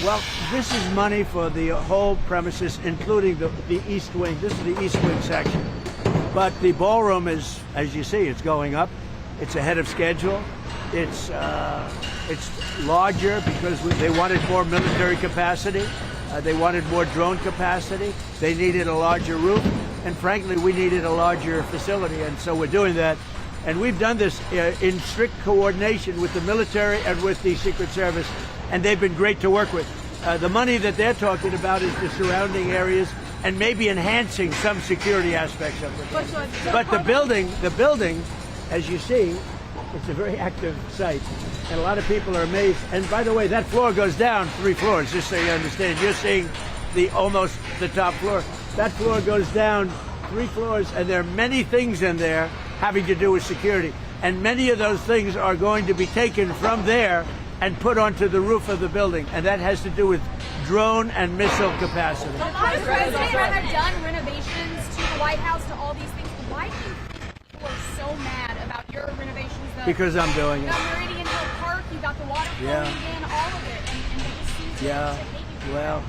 Well, this is money for the whole premises, including the east wing. This is the east wing section. But the ballroom is, as you see, it's going up. It's ahead of schedule. It's larger because they wanted more military capacity. They wanted more drone capacity. They needed a larger roof. And frankly, we needed a larger facility. And so we're doing that. And we've done this in strict coordination with the military and with the Secret Service. And they've been great to work with. The money that they're talking about is the surrounding areas and maybe enhancing some security aspects of it. But the building, as you see, it's a very active site. And a lot of people are amazed. And by the way, that floor goes down 3 floors, just so you understand. You're seeing almost the top floor. That floor goes down 3 floors, and there are many things in there having to do with security. And many of those things are going to be taken from there and put onto the roof of the building. And that has to do with drone and missile capacity. The president have done renovations to the White House, to all these things. Why do you think people are so mad about your renovations? Because I'm doing it. You got Meridian Hill Park, you got the water flowing in, all of it. And they just seem to hate you. Well,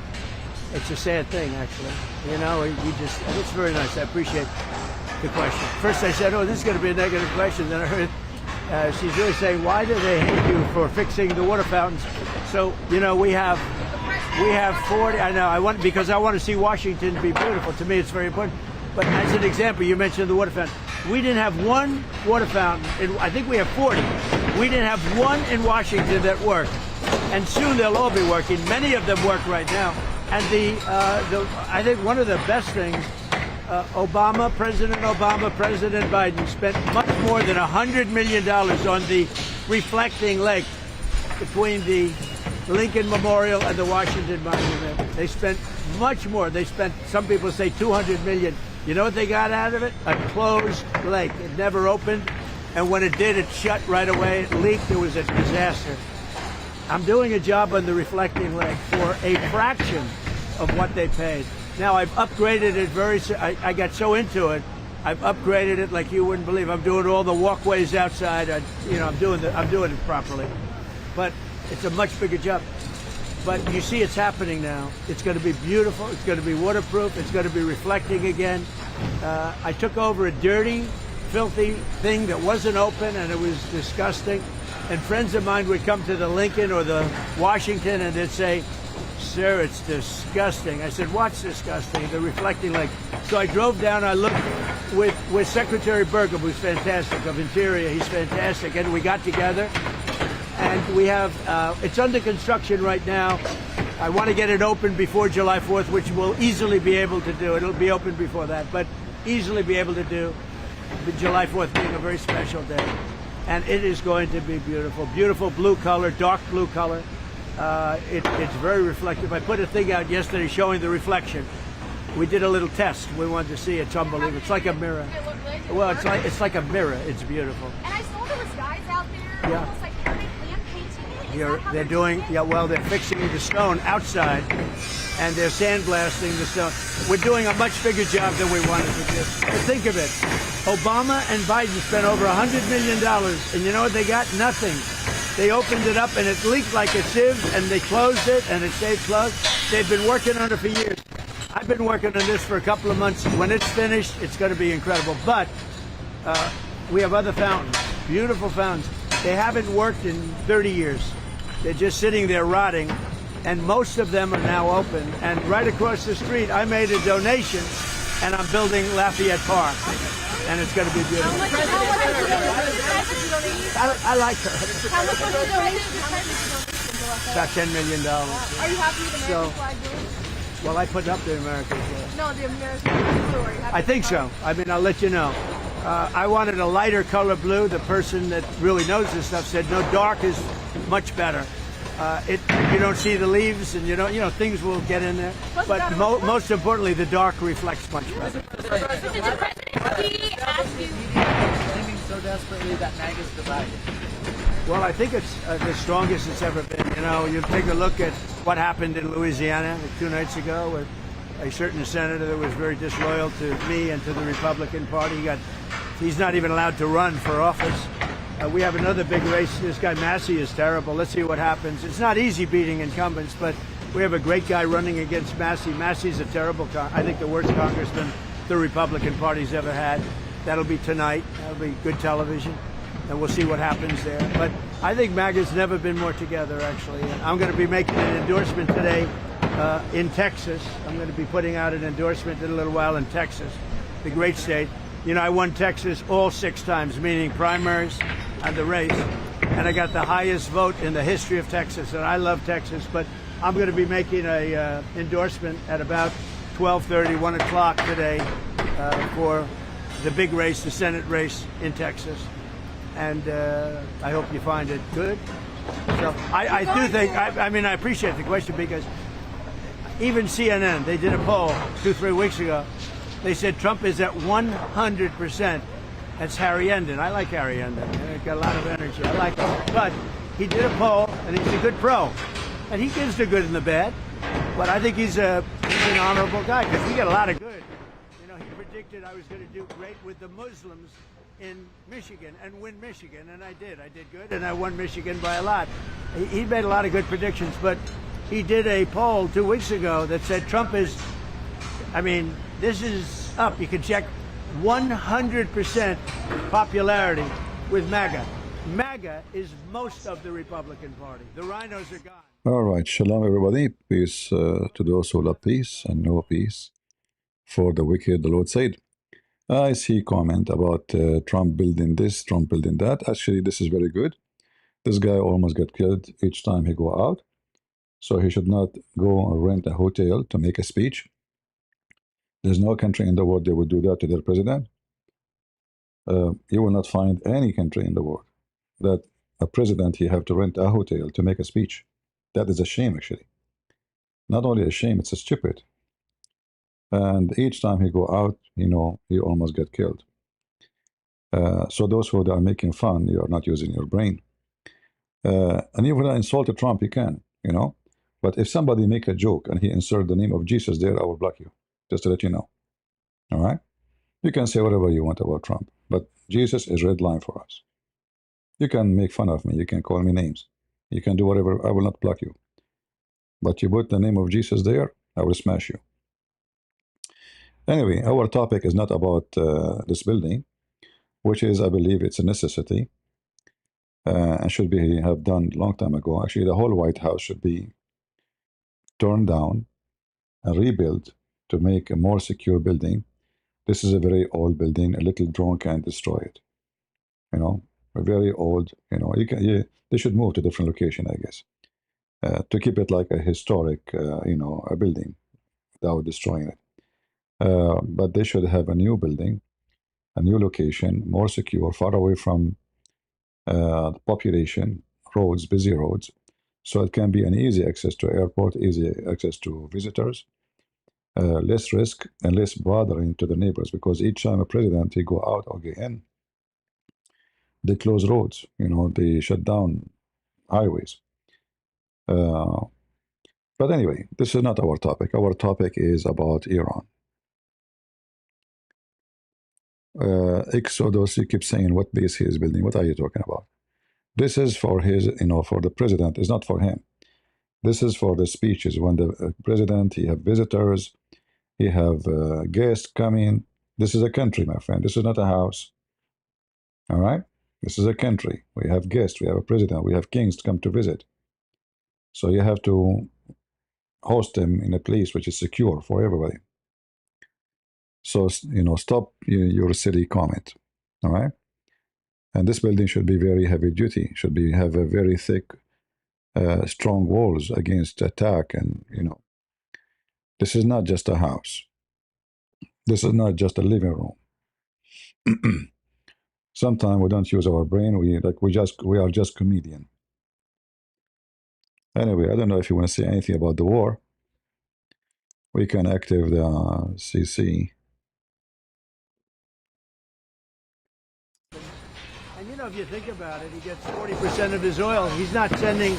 it's a sad thing, actually. You know, it's very nice. I appreciate the question. First I said, oh, this is going to be a negative question. Then I heard she's really saying, why do they hate you for fixing the water fountains? So, you know, we have 40. I know. Because I want to see Washington be beautiful. To me, it's very important. But as an example, you mentioned the water fountain. We didn't have one water fountain. I think we have 40. We didn't have one in Washington that worked. And soon they'll all be working. Many of them work right now. And I think one of the best things, President Obama, President Biden spent much more than $100 million on the reflecting lake between the Lincoln Memorial and the Washington Monument. They spent much more. They spent, some people say, $200 million. You know what they got out of it? A closed lake. It never opened. And when it did, it shut right away. It leaked. It was a disaster. I'm doing a job on the reflecting lake for a fraction of what they paid. Now I've upgraded it I got so into it. I've upgraded it like you wouldn't believe. I'm doing all the walkways outside. I'm doing it properly. But it's a much bigger job. But you see it's happening now. It's going to be beautiful. It's going to be waterproof. It's going to be reflecting again. I took over a dirty, filthy thing that wasn't open, and it was disgusting. And friends of mine would come to the Lincoln or the Washington, and they'd say, sir, it's disgusting. I said, what's disgusting? The reflecting lake. So I drove down. I looked with Secretary Burgum, who's fantastic, of Interior. He's fantastic. And we got together. And we have, it's under construction right now. I want to get it open before July 4th, which we'll easily be able to do. It'll be open before that, but easily be able to do. July 4th being a very special day. And it is going to be beautiful. Beautiful blue color, dark blue color. It's very reflective. I put a thing out yesterday showing the reflection. We did a little test. We wanted to see it. It's unbelievable. It's like a mirror. Well, it's like a mirror. It's beautiful. And I saw there was guys out there almost like hand painting it. They're doing, they're fixing the stone outside, and they're sandblasting the stone. We're doing a much bigger job than we wanted to do. But think of it. Obama and Biden spent over $100 million, and you know what they got? Nothing. They opened it up, and it leaked like a sieve, and they closed it, and it stayed closed. They've been working on it for years. I've been working on this for a couple of months. When it's finished, it's going to be incredible. But we have other fountains, beautiful fountains. They haven't worked in 30 years. They're just sitting there rotting, and most of them are now open. And right across the street, I made a donation, and I'm building Lafayette Park, and it's going to be beautiful. How much was the donation? I like her. How much was the donation? About $10 million. Are you happy with the American flag blue? Well, I put up the American flag. No, the American flag blue. Are you happy? I think so. I mean, I'll let you know. I wanted a lighter color blue. The person that really knows this stuff said, no, dark is much better. You don't see the leaves, and things will get in there. But most importantly, the dark reflects much better. Did the president ask you? Claiming so desperately that MAGA's divided. Well, I think it's the strongest it's ever been. You take a look at what happened in Louisiana 2 nights ago with a certain senator that was very disloyal to me and to the Republican Party. He's not even allowed to run for office. We have another big race. This guy Massey is terrible. Let's see what happens. It's not easy beating incumbents, but We have a great guy running against Massey. Massey's a terrible, I think the worst congressman the Republican Party's ever had. That'll be tonight. That'll be good television, and we'll see what happens there. But I think MAGA's never been more together, actually. And I'm going to be making an endorsement today in Texas. I'm going to be putting out an endorsement in a little while in Texas, the great state. You know, I won Texas all 6 times, meaning primaries and the race. And I got the highest vote in the history of Texas, and I love Texas. But I'm going to be making a endorsement at about 12:30, 1 o'clock today for the big race, the Senate race in Texas. And I hope you find it good. So I do think, I mean, I appreciate the question, because even CNN, they did a poll 2-3 weeks ago. They said Trump is at 100%. That's Harry Endon. I like Harry Endon. He's got a lot of energy. I like him. But he did a poll, and he's a good pro. And he gives the good and the bad. But I think he's an honorable guy, because we get a lot of good. You know, he predicted I was going to do great with the Muslims in Michigan and win Michigan, and I did. I did good, and I won Michigan by a lot. He made a lot of good predictions, but he did a poll 2 weeks ago that said Trump is, I mean, this is up. You can check 100% popularity with MAGA. MAGA is most of the Republican Party. The rhinos are gone. All right, shalom everybody. Peace to those who love peace and no peace. For the wicked, the Lord said. I see comment about Trump building this, Trump building that. Actually, this is very good. This guy almost got killed each time he go out. So he should not go and rent a hotel to make a speech. There's no country in the world that would do that to their president. You will not find any country in the world that a president, he have to rent a hotel to make a speech. That is a shame, actually. Not only a shame, it's a stupid. And each time he go out, you know, he almost get killed. So those who are making fun, you are not using your brain. And even I insulted Trump, you can, you know. But if somebody make a joke and he insert the name of Jesus there, I will block you, just to let you know. All right? You can say whatever you want about Trump, but Jesus is red line for us. You can make fun of me, you can call me names, you can do whatever, I will not block you. But you put the name of Jesus there, I will smash you. Anyway, our topic is not about this building, which is, I believe, it's a necessity and should be have done long time ago. Actually, the whole White House should be torn down and rebuilt to make a more secure building. This is a very old building. A little drone can destroy it. You know, a very old. You know, they should move to a different location, I guess, to keep it like a historic, you know, a building without destroying it. But they should have a new building, a new location, more secure, far away from the population, roads, busy roads, so it can be an easy access to airport, easy access to visitors, less risk and less bothering to the neighbors, because each time a president, he go out or get in, they close roads, you know, they shut down highways. But anyway, this is not our topic. Our topic is about Iran. Exodus, you keep saying what base he is building. What are you talking about? This is for his, you know, for the president. It's not for him. This is for the speeches. When the president, he have visitors, he have guests coming. This is a country, my friend. This is not a house. All right? This is a country. We have guests. We have a president. We have kings to come to visit. So you have to host them in a place which is secure for everybody. So, you know, stop your silly comment, all right? And this building should be very heavy duty, should be have a very thick, strong walls against attack. And, you know, this is not just a house. This is not just a living room. Sometimes we don't use our brain. We are just comedian. Anyway, I don't know if you want to say anything about the war. We can active the CC. And you know, if you think about it, he gets 40% of his oil. He's not sending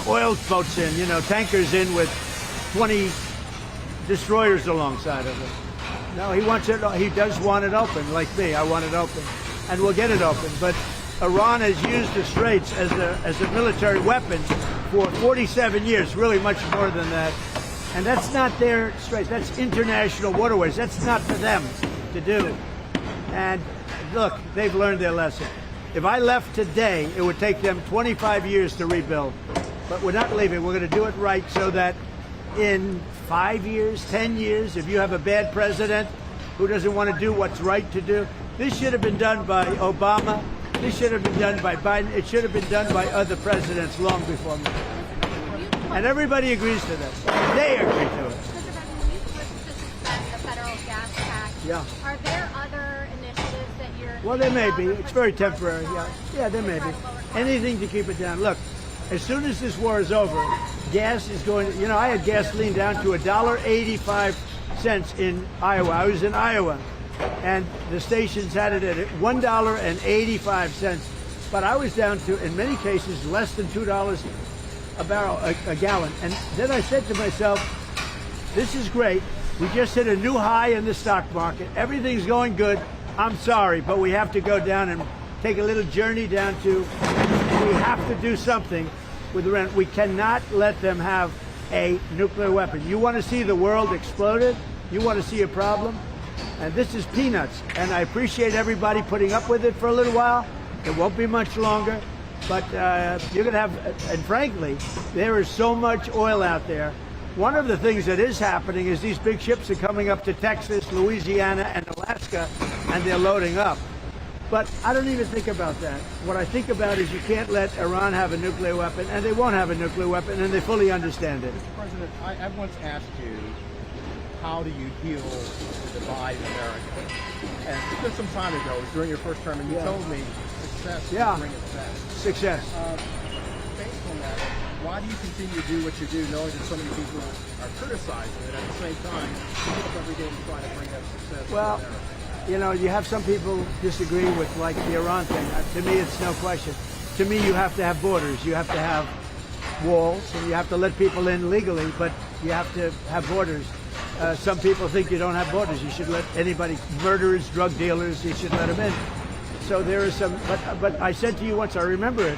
oil boats in, you know, tankers in with 20 destroyers alongside of it. No, he wants it. He does want it open, like me. I want it open, and we'll get it open. But Iran has used the Straits as a military weapon for 47 years, really much more than that. And that's not their straits. That's international waterways. That's not for them to do. And look, they've learned their lesson. If I left today, it would take them 25 years to rebuild. But we're not leaving. We're going to do it right so that in 5 years, 10 years, if you have a bad president who doesn't want to do what's right to do, this should have been done by Obama. This should have been done by Biden. It should have been done by other presidents long before me. And everybody agrees to this. They agree to it. Mr. President, when you push to suspend the federal gas tax, are there other initiatives that you're... Well, there may be. It's very temporary. Yeah, there may be. Anything to keep it down. Look, as soon as this war is over, gas is going to... You know, I had gasoline down to $1.85 in Iowa. I was in Iowa, and the stations had it at $1.85. But I was down to, in many cases, less than $2 a barrel, a gallon. And then I said to myself, this is great. We just hit a new high in the stock market. Everything's going good. I'm sorry, but we have to go down and take a little journey down to, we have to do something with Iran. We cannot let them have a nuclear weapon. You want to see the world exploded? You want to see a problem? And this is peanuts. And I appreciate everybody putting up with it for a little while. It won't be much longer. But you're going to have, and frankly, there is so much oil out there. One of the things that is happening is these big ships are coming up to Texas, Louisiana, and Alaska, and they're loading up. But I don't even think about that. What I think about is you can't let Iran have a nuclear weapon, and they won't have a nuclear weapon, and they fully understand it. Mr. President, I once asked you, how do you heal the divide in America? And just some time ago, it was during your first term, and you told me success will bring success. Success. Based on that, why do you continue to do what you do, knowing that so many people are criticizing it, at the same time, you get up every day and try to bring that success Well, to America? you know, you have some people disagree with, like, the Iran thing. To me, it's no question. To me, you have to have borders. You have to have walls, and you have to let people in legally, but you have to have borders. Some people think you don't have borders. You should let anybody, murderers, drug dealers, you should let them in. So there is some, but I said to you once, I remember it,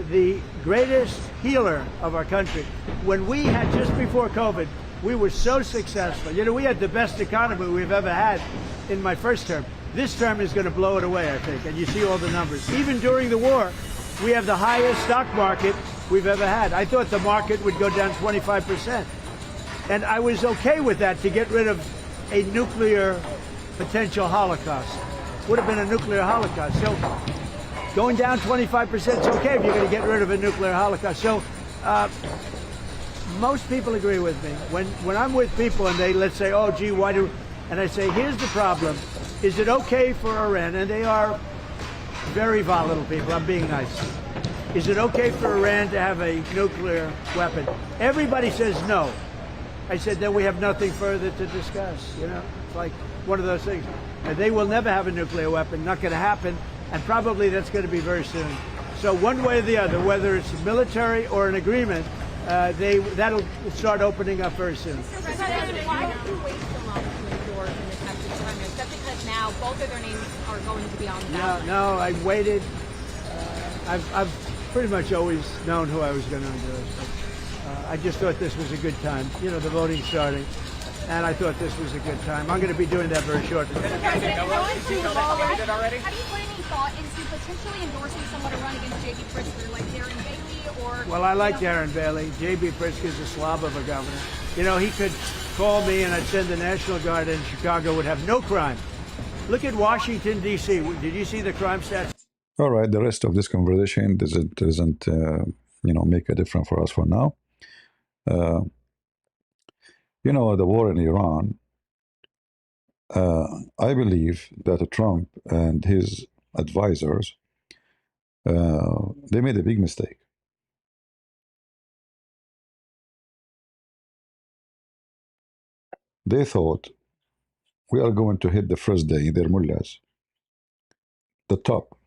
the greatest healer of our country, when we had, just before COVID, we were so successful. You know, we had the best economy we've ever had in my first term. This term is going to blow it away, I think, and you see all the numbers. Even during the war, we have the highest stock market we've ever had. I thought the market would go down 25%. And I was okay with that, to get rid of a nuclear potential holocaust. Would have been a nuclear holocaust. So going down 25% is okay if you're going to get rid of a nuclear holocaust. So most people agree with me. When I'm with people and they, let's say, oh, gee, why do... And I say, here's the problem. Is it okay for Iran? And they are very volatile people. I'm being nice. Is it okay for Iran to have a nuclear weapon? Everybody says no. I said, then we have nothing further to discuss. You know, it's like one of those things. And they will never have a nuclear weapon. Not going to happen. And probably that's going to be very soon. So one way or the other, whether it's military or an agreement, that'll start opening up very soon. Mr. President, why did you wait so long to endorse in the Texas primary? Is that because now both of their names are going to be on the ballot? No, I waited. I've pretty much always known who I was going to endorse. But, I just thought this was a good time. You know, the voting's starting, and I thought this was a good time. I'm going to be doing that very shortly. Have you put any thought into potentially endorsing someone to run against J.B. Pritzker, like Darren Bailey or... Well, I like Darren Bailey. J.B. Pritzker's a slob of a governor. You know, he could call me and I'd send the National Guard in. Chicago would have no crime. Look at Washington, D.C. Did you see the crime stats? All right, the rest of this conversation doesn't make a difference for us for now. You know, the war in Iran, I believe that Trump and his advisors, they made a big mistake. They thought, we are going to hit the first day, their mullahs, the top.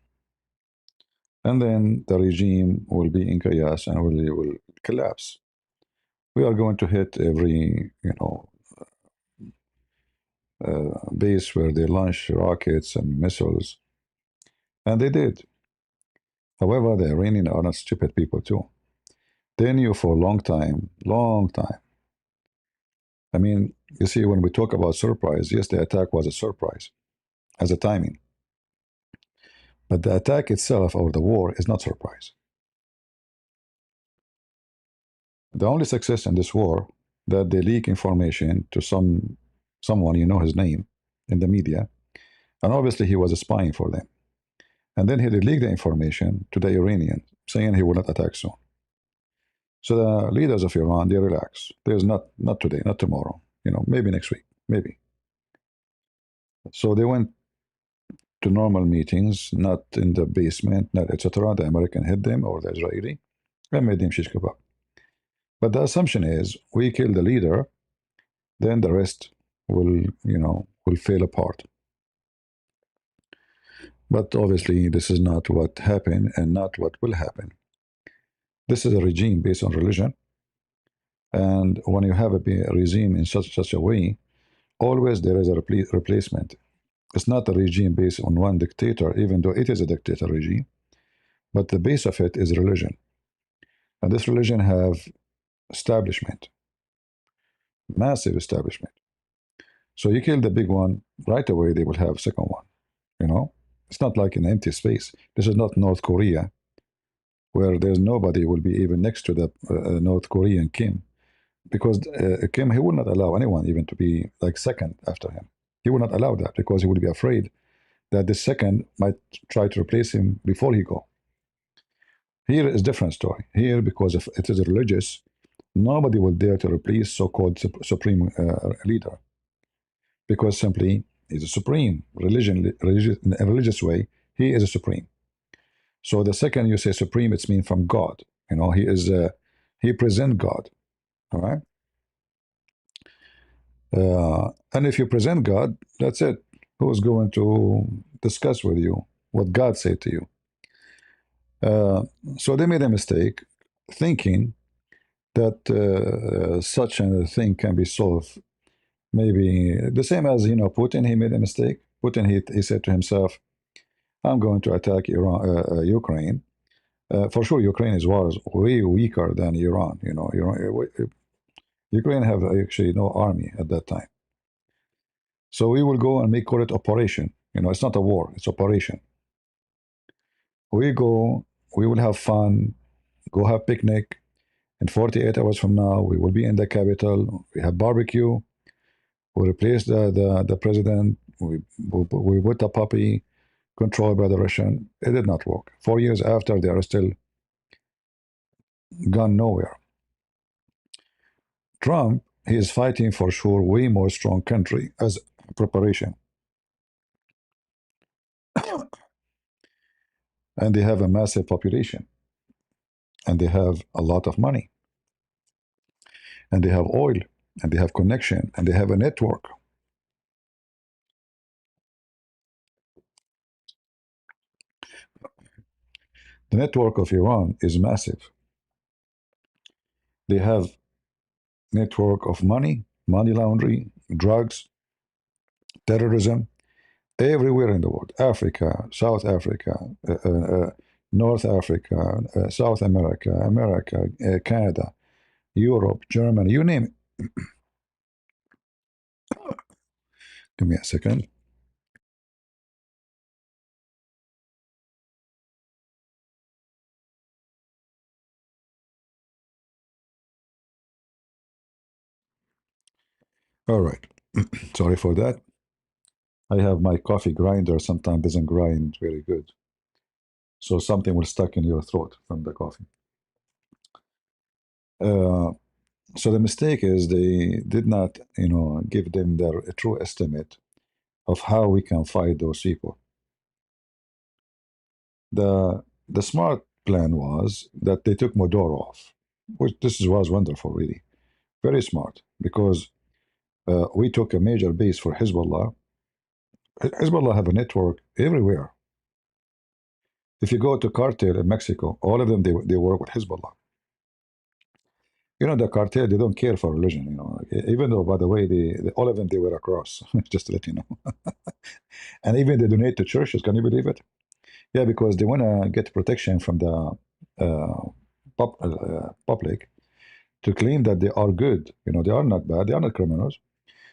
And then the regime will be in chaos and will collapse. We are going to hit every, base where they launch rockets and missiles. And they did. However, the Iranians are not stupid people too. They knew for a long time, long time. I mean, you see, when we talk about surprise, yes, the attack was a surprise as a timing. But the attack itself or the war is not surprise. The only success in this war that they leak information to someone, you know his name, in the media, and obviously he was spying for them. And then he leaked the information to the Iranian, saying he will not attack soon. So the leaders of Iran, they relax. There's not today, not tomorrow. You know, maybe next week, maybe. So they went to normal meetings, not in the basement, not etc. The American hit them or the Israeli and made them shish kebab. But the assumption is we kill the leader, then the rest will, will fail apart. But obviously, this is not what happened and not what will happen. This is a regime based on religion. And when you have a regime in such a way, always there is a replacement. It's not a regime based on one dictator, even though it is a dictator regime, but the base of it is religion. And this religion have establishment, massive establishment. So you kill the big one, right away they will have second one. It's not like an empty space. This is not North Korea, where there's nobody will be even next to the North Korean Kim, because Kim, he will not allow anyone even to be like second after him. He will not allow that because he will be afraid that the second might try to replace him before he go. Here is different story. Here, because if it is religious, nobody will dare to replace so-called supreme leader, because simply he's a supreme in a religious way. He is a supreme. So the second you say supreme, it's mean from God. He present God. All right. And if you present God, that's it. Who's going to discuss with you what God said to you? So they made a mistake thinking that such a thing can be solved. Maybe the same as Putin. He made a mistake. Putin he said to himself, "I'm going to attack Ukraine. For sure, Ukraine was way weaker than Iran. Ukraine have actually no army at that time. So we will go and call it operation. It's not a war; it's operation. We go, we will have fun, go have picnic. In 48 hours from now, we will be in the capital. We have barbecue. We replace the president. We put a puppy controlled by the Russian. It did not work. 4 years after, they are still gone nowhere. Trump, he is fighting for sure way more strong country as preparation. And they have a massive population. And they have a lot of money. And they have oil. And they have connection. And they have a network. The network of Iran is massive. They have network of money laundering, drugs, terrorism, everywhere in the world. Africa, South Africa, North Africa, South America, Canada, Europe, Germany, you name it. Give me a second. All right. Sorry for that. I have my coffee grinder. Sometimes doesn't grind very good. So something will stuck in your throat from the coffee. So the mistake is they did not, give them their true estimate of how we can fight those people. The smart plan was that they took Modor off, which was wonderful, really, very smart, because we took a major base for Hezbollah. Hezbollah have a network everywhere. If you go to cartel in Mexico, all of them they work with Hezbollah. The cartel, they don't care for religion. Even though, by the way, all of them they wear a cross, just to let you know. And even they donate to churches. Can you believe it? Yeah, because they want to get protection from the public to claim that they are good. You know, they are not bad. They are not criminals.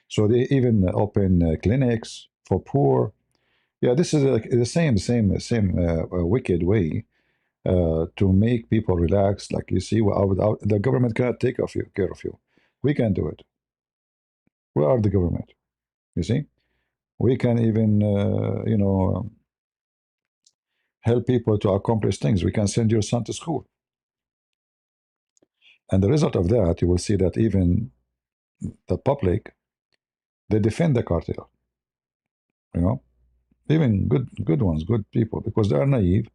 So they even open clinics for poor. Yeah, this is the same wicked way to make people relax. Like you see, the government cannot take care of you. We can do it. We are the government. You see, we can even help people to accomplish things. We can send your son to school, and the result of that, you will see that even the public, they defend the cartel. You know, even good ones, good people, because they are naive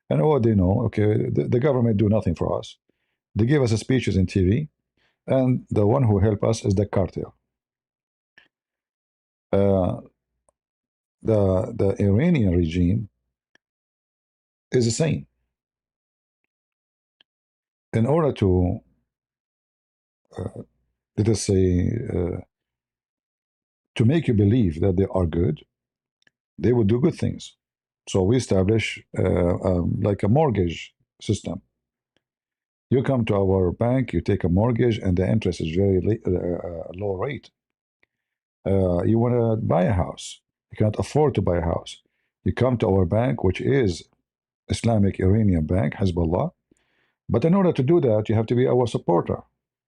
and oh, they know. Okay, the government do nothing for us. They give us speeches in TV, and the one who help us is the cartel. Uh, the Iranian regime is the same. In order to let us say to make you believe that they are good, they will do good things. So we establish like a mortgage system. You come to our bank, you take a mortgage, and the interest is very low rate. You want to buy a house, you cannot afford to buy a house. You come to our bank, which is Islamic Iranian Bank, Hezbollah. But in order to do that, you have to be our supporter.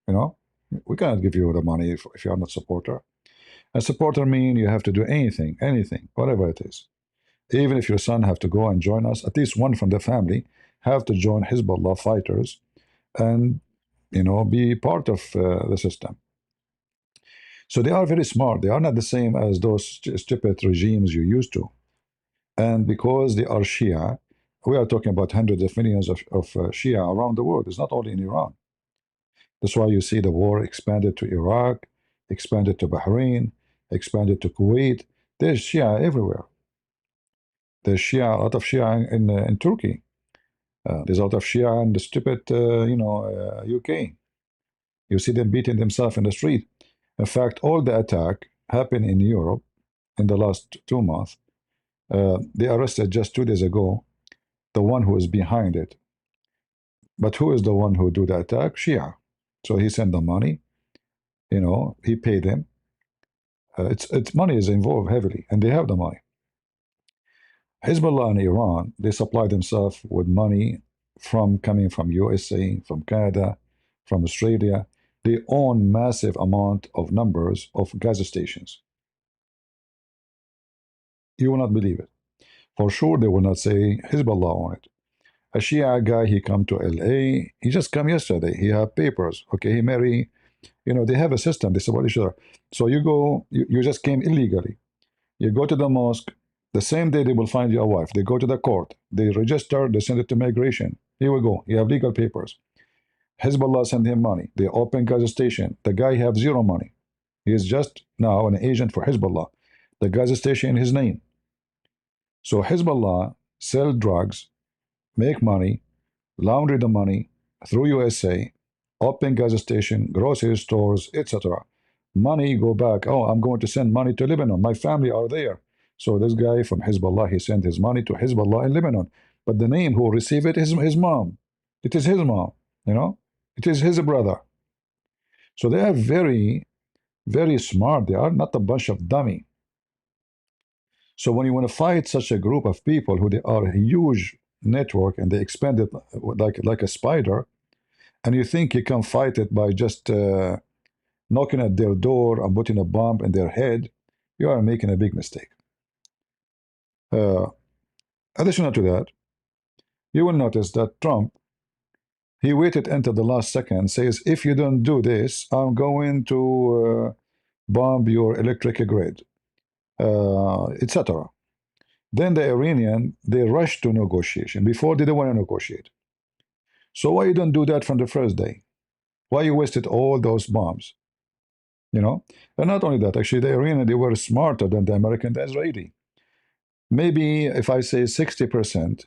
You know, we cannot give you the money if you are not supporter. A supporter means you have to do anything, whatever it is. Even if your son have to go and join us, at least one from the family have to join Hezbollah fighters and be part of the system. So they are very smart. They are not the same as those stupid regimes you used to. And because they are Shia, we are talking about hundreds of millions of Shia around the world. It's not only in Iran. That's why you see the war expanded to Iraq, expanded to Bahrain, expanded to Kuwait. There's Shia everywhere. There's Shia, a lot of Shia in Turkey. There's a lot of Shia in the stupid, UK. You see them beating themselves in the street. In fact, all the attack happened in Europe in the last 2 months. They arrested just 2 days ago the one who is behind it. But who is the one who do the attack? Shia. So he sent them money. He paid them. It's money is involved heavily, and they have the money. Hezbollah and Iran, they supply themselves with money coming from USA, from Canada, from Australia. They own massive amount of numbers of gas stations. You will not believe it. For sure, they will not say Hezbollah on it. A Shia guy, he come to LA. He just come yesterday. He have papers. Okay, he marry. They have a system. They support each other. So you go, you just came illegally. You go to the mosque. The same day they will find you a wife. They go to the court. They register. They send it to migration. Here we go. You have legal papers. Hezbollah send him money. They open gas station. The guy have zero money. He is just now an agent for Hezbollah. The gas station in his name. So Hezbollah sell drugs, make money, launder the money through USA, open gas station, grocery stores, etc. Money go back. Oh, I'm going to send money to Lebanon. My family are there. So this guy from Hezbollah, he sent his money to Hezbollah in Lebanon. But the name who received it is his mom. It is his mom, It is his brother. So they are very, very smart. They are not a bunch of dummy. So when you want to fight such a group of people who they are a huge network and they expand it like a spider, and you think you can fight it by just knocking at their door and putting a bomb in their head, you are making a big mistake. Additional to that, you will notice that Trump, he waited until the last second, says, if you don't do this, I'm going to bomb your electric grid, etc. Then the Iranian, they rushed to negotiation. Before, they didn't want to negotiate. So why you don't do that from the first day? Why you wasted all those bombs? And not only that, actually, the Iranian, they were smarter than the American, the Israeli. Maybe if I say 60%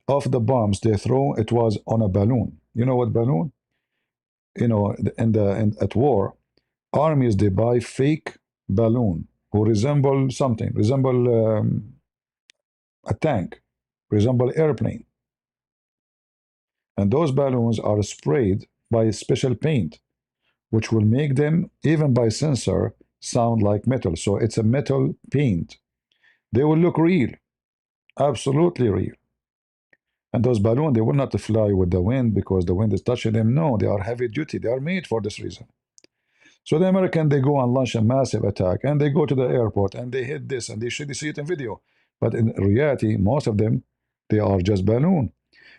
of the bombs they throw, it was on a balloon. You know what balloon? At war, armies, they buy fake balloon who resemble something, resemble a tank, resemble airplane. And those balloons are sprayed by a special paint, which will make them, even by sensor, sound like metal. So it's a metal paint. They will look real, absolutely real. And those balloons, they will not fly with the wind because the wind is touching them. No, they are heavy duty. They are made for this reason. So the American, they go and launch a massive attack, and they go to the airport, and they hit this, and they see it in video. But in reality, most of them, they are just balloon.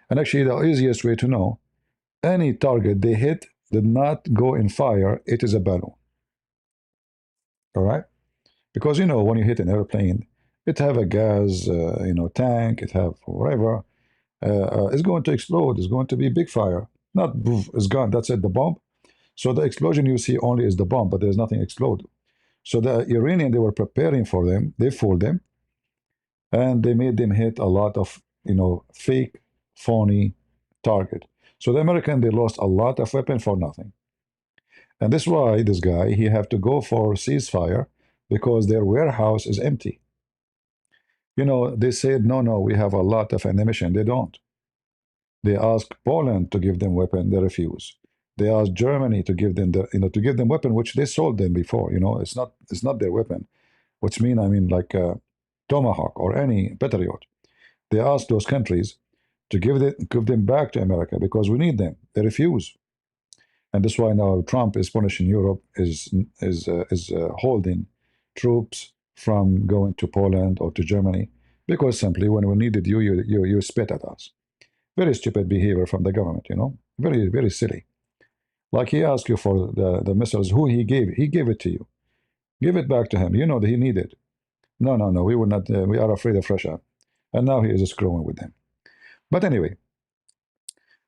And actually, the easiest way to know, any target they hit did not go in fire, it is a balloon. All right? Because, you know, when you hit an airplane, it have a gas, tank, it have whatever. It's going to explode. It's going to be big fire. Not poof, it's gone. That's it, the bomb. So the explosion you see only is the bomb, but there's nothing explode. So the Iranian, they were preparing for them. They fooled them, and they made them hit a lot of fake, phony target. So the American, they lost a lot of weapon for nothing. And that's why this guy, he have to go for ceasefire because their warehouse is empty. They said, no, we have a lot of ammunition. They don't. They asked Poland to give them weapon. They refuse. They asked Germany to give them weapon, which they sold them before. It's not their weapon, which I mean like Tomahawk or any Patriot. They asked those countries to give them back to America because we need them. They refuse, and that's why now Trump is punishing Europe, is holding troops from going to Poland or to Germany because simply when we needed you spit at us. Very stupid behavior from the government. Very, very silly. Like he asked you for the missiles, who he gave it to you. Give it back to him. You know that he needed. No, we will not. We are afraid of Russia, and now he is screwing with them. But anyway,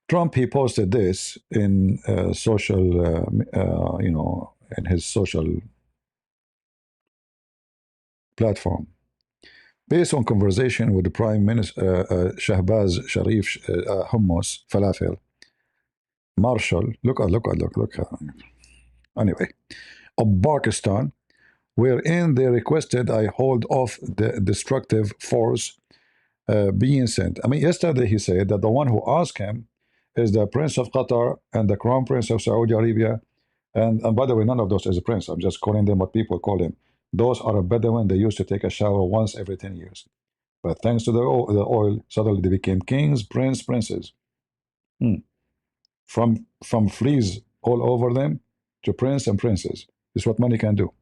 Trump, he posted this in social, in his social platform, based on conversation with the Prime Minister Shahbaz Sharif Hummus Falafel Marshall. Look. Anyway, of Pakistan, wherein they requested I hold off the destructive force being sent. I mean, yesterday he said that the one who asked him is the Prince of Qatar and the Crown Prince of Saudi Arabia. And by the way, none of those is a prince. I'm just calling them what people call him. Those are a Bedouin. They used to take a shower once every 10 years. But thanks to the oil, suddenly they became kings, princes. From fleas all over them to prince and princess. This is what money can do.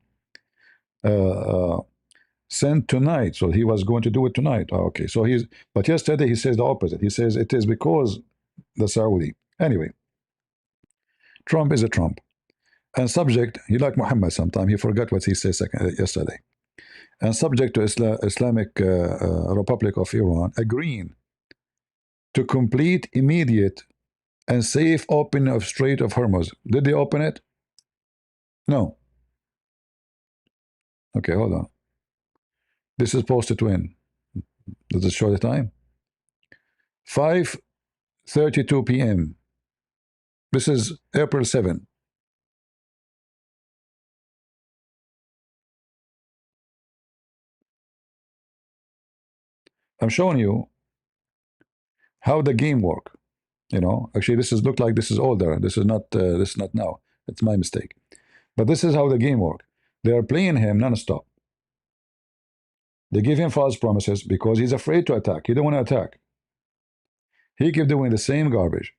Sent tonight. So he was going to do it tonight. Okay. So but yesterday he says the opposite. He says it is because the Saudi. Anyway, Trump is a Trump. And subject, he like Muhammad sometime, he forgot what he said yesterday. And subject to Islamic Republic of Iran agreeing to complete immediate and safe opening of Strait of Hormuz. Did they open it? No. Okay, hold on. This is posted when? Does it show the time? 5:32 p.m. This is April 7. I'm showing you how the game work. Actually, this look like this is older. This is not now. It's my mistake. But this is how the game work. They are playing him non-stop. They give him false promises because he's afraid to attack. He don't want to attack. He keep doing the same garbage.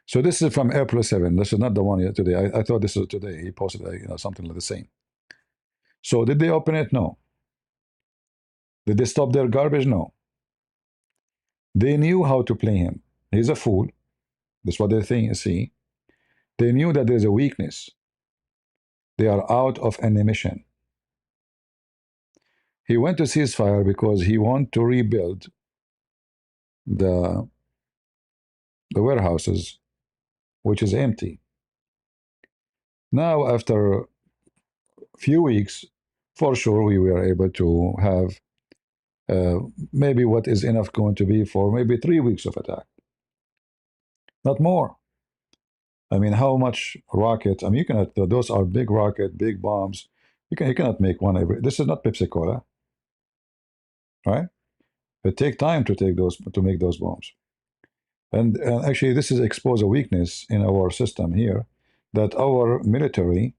So this is from April 7. This is not the one today. I thought this was today. He posted something like the same. So did they open it? No. Did they stop their garbage? No. They knew how to play him. He's a fool. That's what they see. They knew that there's a weakness. They are out of ammunition. He went to ceasefire because he want to rebuild the warehouses, which is empty. Now, after a few weeks, for sure, we were able to have maybe what is enough going to be for maybe 3 weeks of attack. Not more. I mean, how much rockets? I mean, you cannot. Those are big rocket, big bombs. You cannot make one every. This is not Pepsi Cola, right? It takes time to make those bombs. And actually, this is expose a weakness in our system here, that our military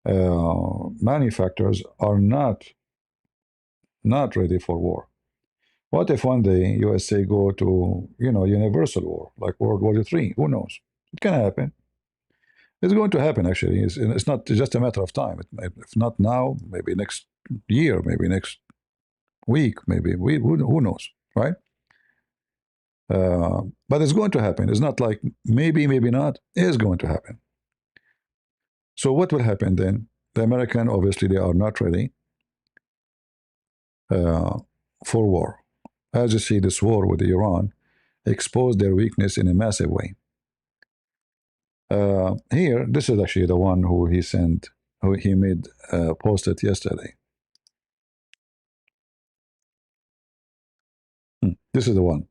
manufacturers are not ready for war. What if one day USA go to universal war like World War III? Who knows? It can happen. It's going to happen. Actually, it's not just a matter of time. If not now, maybe next year, maybe next week, maybe who knows, right? But it's going to happen. It's not like maybe not. It's going to happen. So what will happen then? The American, obviously, they are not ready for war. As you see, this war with Iran exposed their weakness in a massive way. Here, this is actually the one who he sent, who he made posted yesterday. This is the one.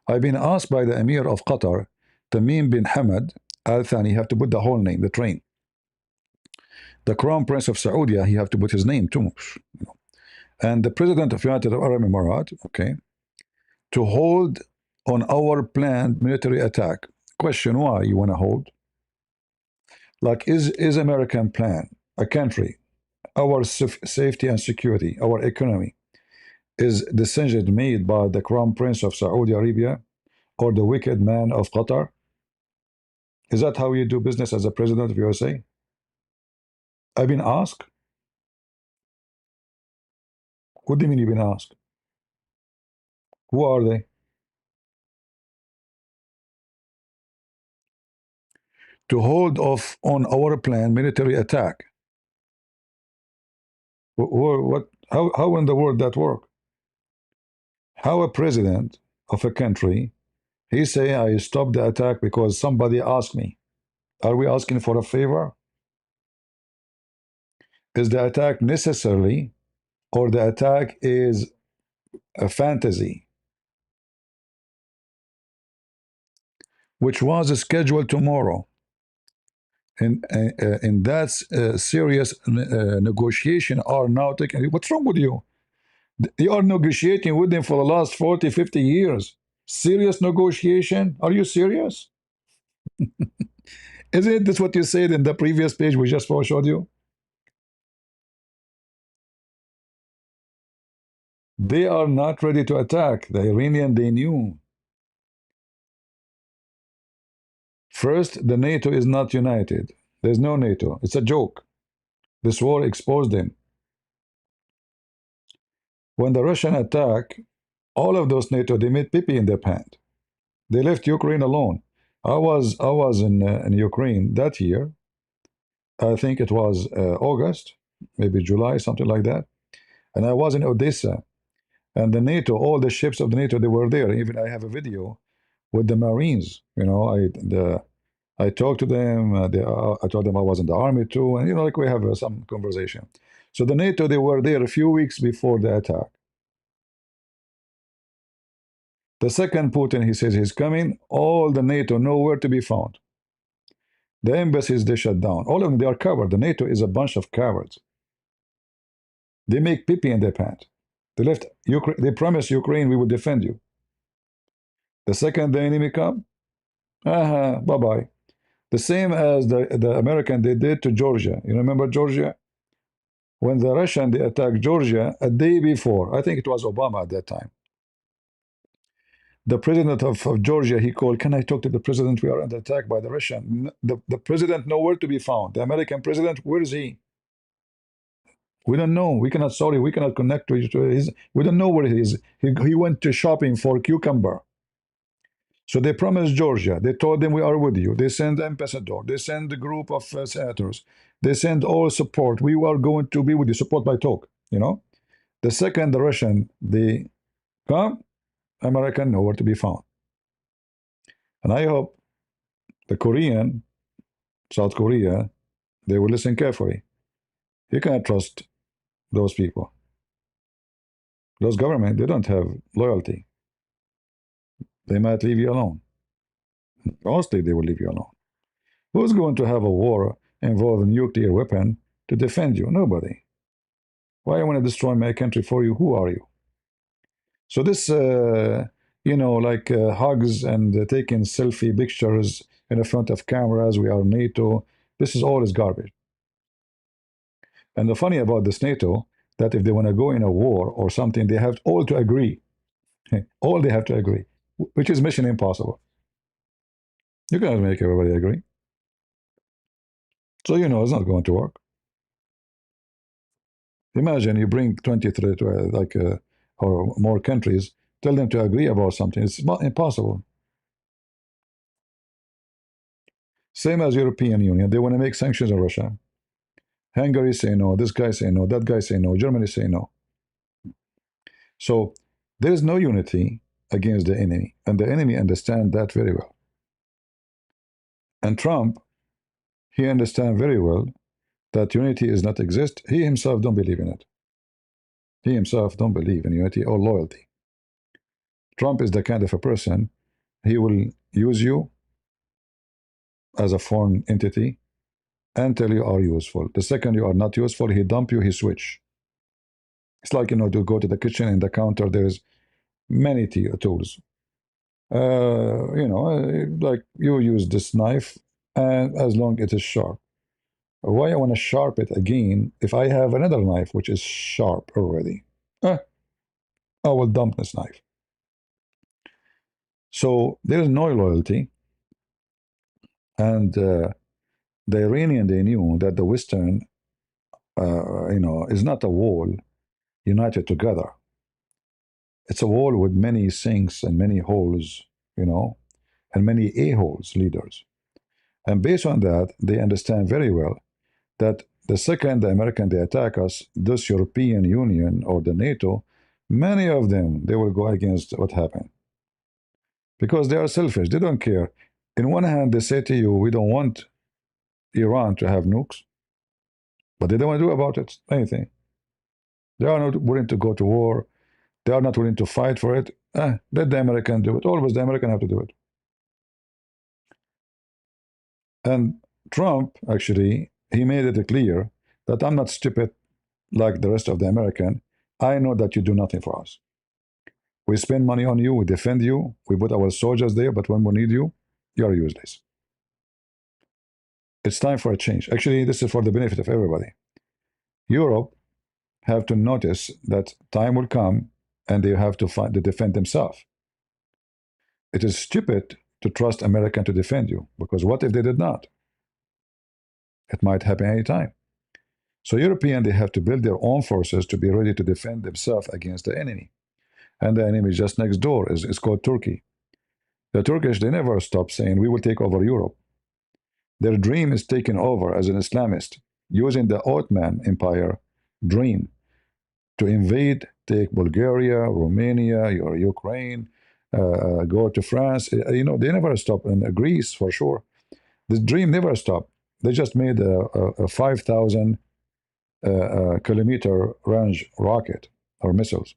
I've been asked by the Emir of Qatar, Tamim bin Hamad Al Thani, you have to put the whole name, the train. The Crown Prince of Saudi, he have to put his name too. And the President of United Arab Emirates, okay, to hold on our planned military attack. Question, why you want to hold? Like, is American plan, a country, our safety and security, our economy, is decision made by the Crown Prince of Saudi Arabia or the wicked man of Qatar? Is that how you do business as a president of USA? I've been asked. What do you mean you've been asked? Who are they? To hold off on our planned military attack. What? How in the world that work? How a president of a country, he say, I stopped the attack because somebody asked me. Are we asking for a favor? Is the attack necessarily, or the attack is a fantasy, which was scheduled tomorrow? And that serious negotiation are now taking. What's wrong with you? They are negotiating with them for the last 40, 50 years. Serious negotiation? Are you serious? Isn't this what you said in the previous page we just showed you? They are not ready to attack. The Iranian, they knew. First, the NATO is not united. There's no NATO. It's a joke. This war exposed them. When the Russian attack, all of those NATO, they made pee-pee in their pants. They left Ukraine alone. I was in Ukraine that year. I think it was August, maybe July, something like that. And I was in Odessa. And the NATO, all the ships of the NATO, they were there. Even I have a video with the Marines. I talked to them. I told them I was in the army too, and like we have some conversation. So the NATO, they were there a few weeks before the attack. The second Putin, he says he's coming. All the NATO nowhere to be found. The embassies, they shut down. All of them, they are covered. The NATO is a bunch of cowards. They make pee-pee in their pants. They left Ukraine. They promised Ukraine, we will defend you. The second the enemy come, bye-bye. The same as the American, they did to Georgia. You remember Georgia? When the Russian, they attacked Georgia a day before, I think it was Obama at that time. The president of Georgia, he called, can I talk to the president? We are under attack by the Russian. The president nowhere to be found. The American president, where is he? We don't know. We cannot connect to his. We don't know where he is. He went to shopping for cucumber. So they promised Georgia. They told them we are with you. They send the ambassador. They send a group of senators. They send all support. We are going to be with you. Support by talk. The second the Russian, they come, American nowhere to be found. And I hope the Korean, South Korea, they will listen carefully. You cannot trust those people. Those government, they don't have loyalty. They might leave you alone. Mostly they will leave you alone. Who's going to have a war involving nuclear weapon to defend you? Nobody. Why I want to destroy my country for you? Who are you? So this, like hugs and taking selfie pictures in front of cameras. We are NATO. This is all is garbage. And the funny about this NATO, that if they want to go in a war or something, they have all to agree. All they have to agree, which is mission impossible. You cannot make everybody agree. So it's not going to work. Imagine you bring 23 or more countries, tell them to agree about something. It's not impossible. Same as European Union, they want to make sanctions on Russia. Hungary say no, this guy say no, that guy say no, Germany say no. So there is no unity against the enemy, and the enemy understand that very well. And Trump, he understand very well that unity is not exist. He himself don't believe in it. He himself don't believe in unity or loyalty. Trump is the kind of a person, he will use you as a foreign entity until you are useful. The second you are not useful, he dump you, he switch. It's like, to go to the kitchen and the counter, there's many tools. Like you use this knife, and as long as it is sharp. Why I want to sharp it again if I have another knife which is sharp already? I will dump this knife. So there is no loyalty, and the Iranian, they knew that the Western, is not a wall united together. It's a wall with many sinks and many holes, and many a-holes leaders. And based on that, they understand very well that the second the American they attack us, this European Union or the NATO, many of them, they will go against what happened. Because they are selfish. They don't care. In one hand, they say to you, we don't want Iran to have nukes, but they don't want to do about it anything. They are not willing to go to war. They are not willing to fight for it. Let the American do it. Always the American have to do it. And Trump, actually, he made it clear that I'm not stupid like the rest of the American. I know that you do nothing for us. We spend money on you, we defend you, we put our soldiers there, but when we need you, you're useless. It's time for a change. Actually, this is for the benefit of everybody. Europe have to notice that time will come and they have to defend themselves. It is stupid to trust American to defend you, because what if they did not? It might happen anytime. So European, they have to build their own forces to be ready to defend themselves against the enemy. And the enemy is just next door. It's called Turkey. The Turkish, they never stop saying, we will take over Europe. Their dream is taken over as an Islamist, using the Ottoman Empire dream to invade, take Bulgaria, Romania, or Ukraine, go to France. They never stop. In Greece, for sure. The dream never stopped. They just made a 5,000 kilometer range rocket or missiles.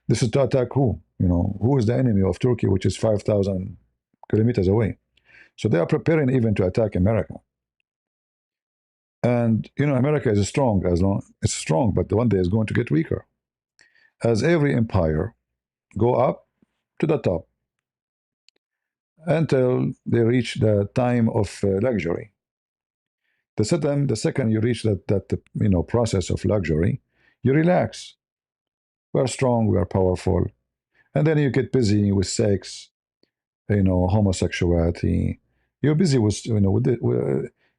This is to attack who? Who is the enemy of Turkey, which is 5,000 kilometers away? So they are preparing even to attack America. And America is strong it's strong, but one day is going to get weaker. As every empire go up to the top until they reach the time of luxury. The second you reach that process of luxury, you relax. We are strong, we are powerful, and then you get busy with sex, homosexuality. You're busy with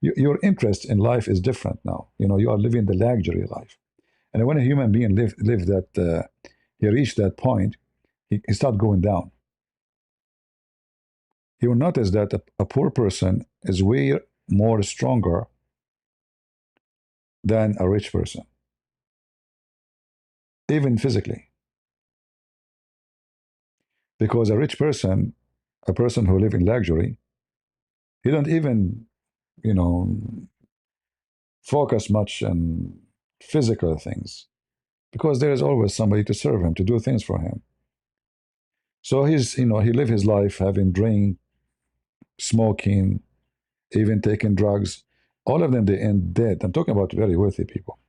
your interest in life is different now. You are living the luxury life, and when a human being live that, he reached that point, he start going down. You will notice that a poor person is way more stronger than a rich person, even physically. Because a rich person, a person who live in luxury, he don't even, focus much on physical things, because there is always somebody to serve him, to do things for him. So he live his life having drink, smoking, even taking drugs. All of them, they end dead. I'm talking about very wealthy people.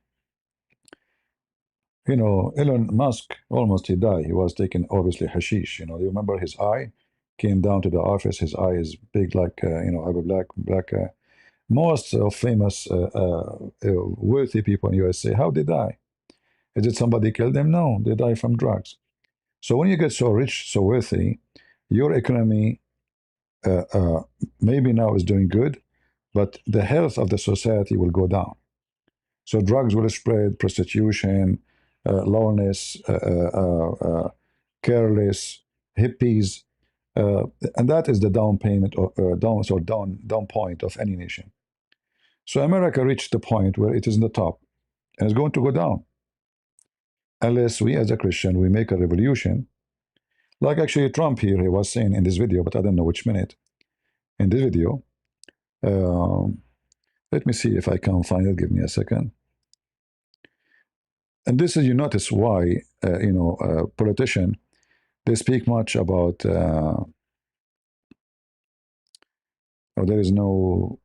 You know, Elon Musk, almost he died. He was taking, obviously, hashish. You know, you remember his eye came down to the office. His eye is big like, you know, have a black. Most of famous, wealthy people in USA, how they die? Is it somebody killed them? No, they die from drugs. So when you get so rich, so wealthy, your economy maybe now is doing good, but the health of the society will go down. So drugs will spread, prostitution, lowness, careless, hippies, and that is the down payment or down point of any nation. So America reached the point where it is in the top, and it's going to go down unless we, as a Christian, we make a revolution. Like actually Trump here, he was saying in this video, but I don't know which minute. In this video, let me see if I can find it. Give me a second. And this is, you notice why, you know, politician, they speak much about, oh, there is no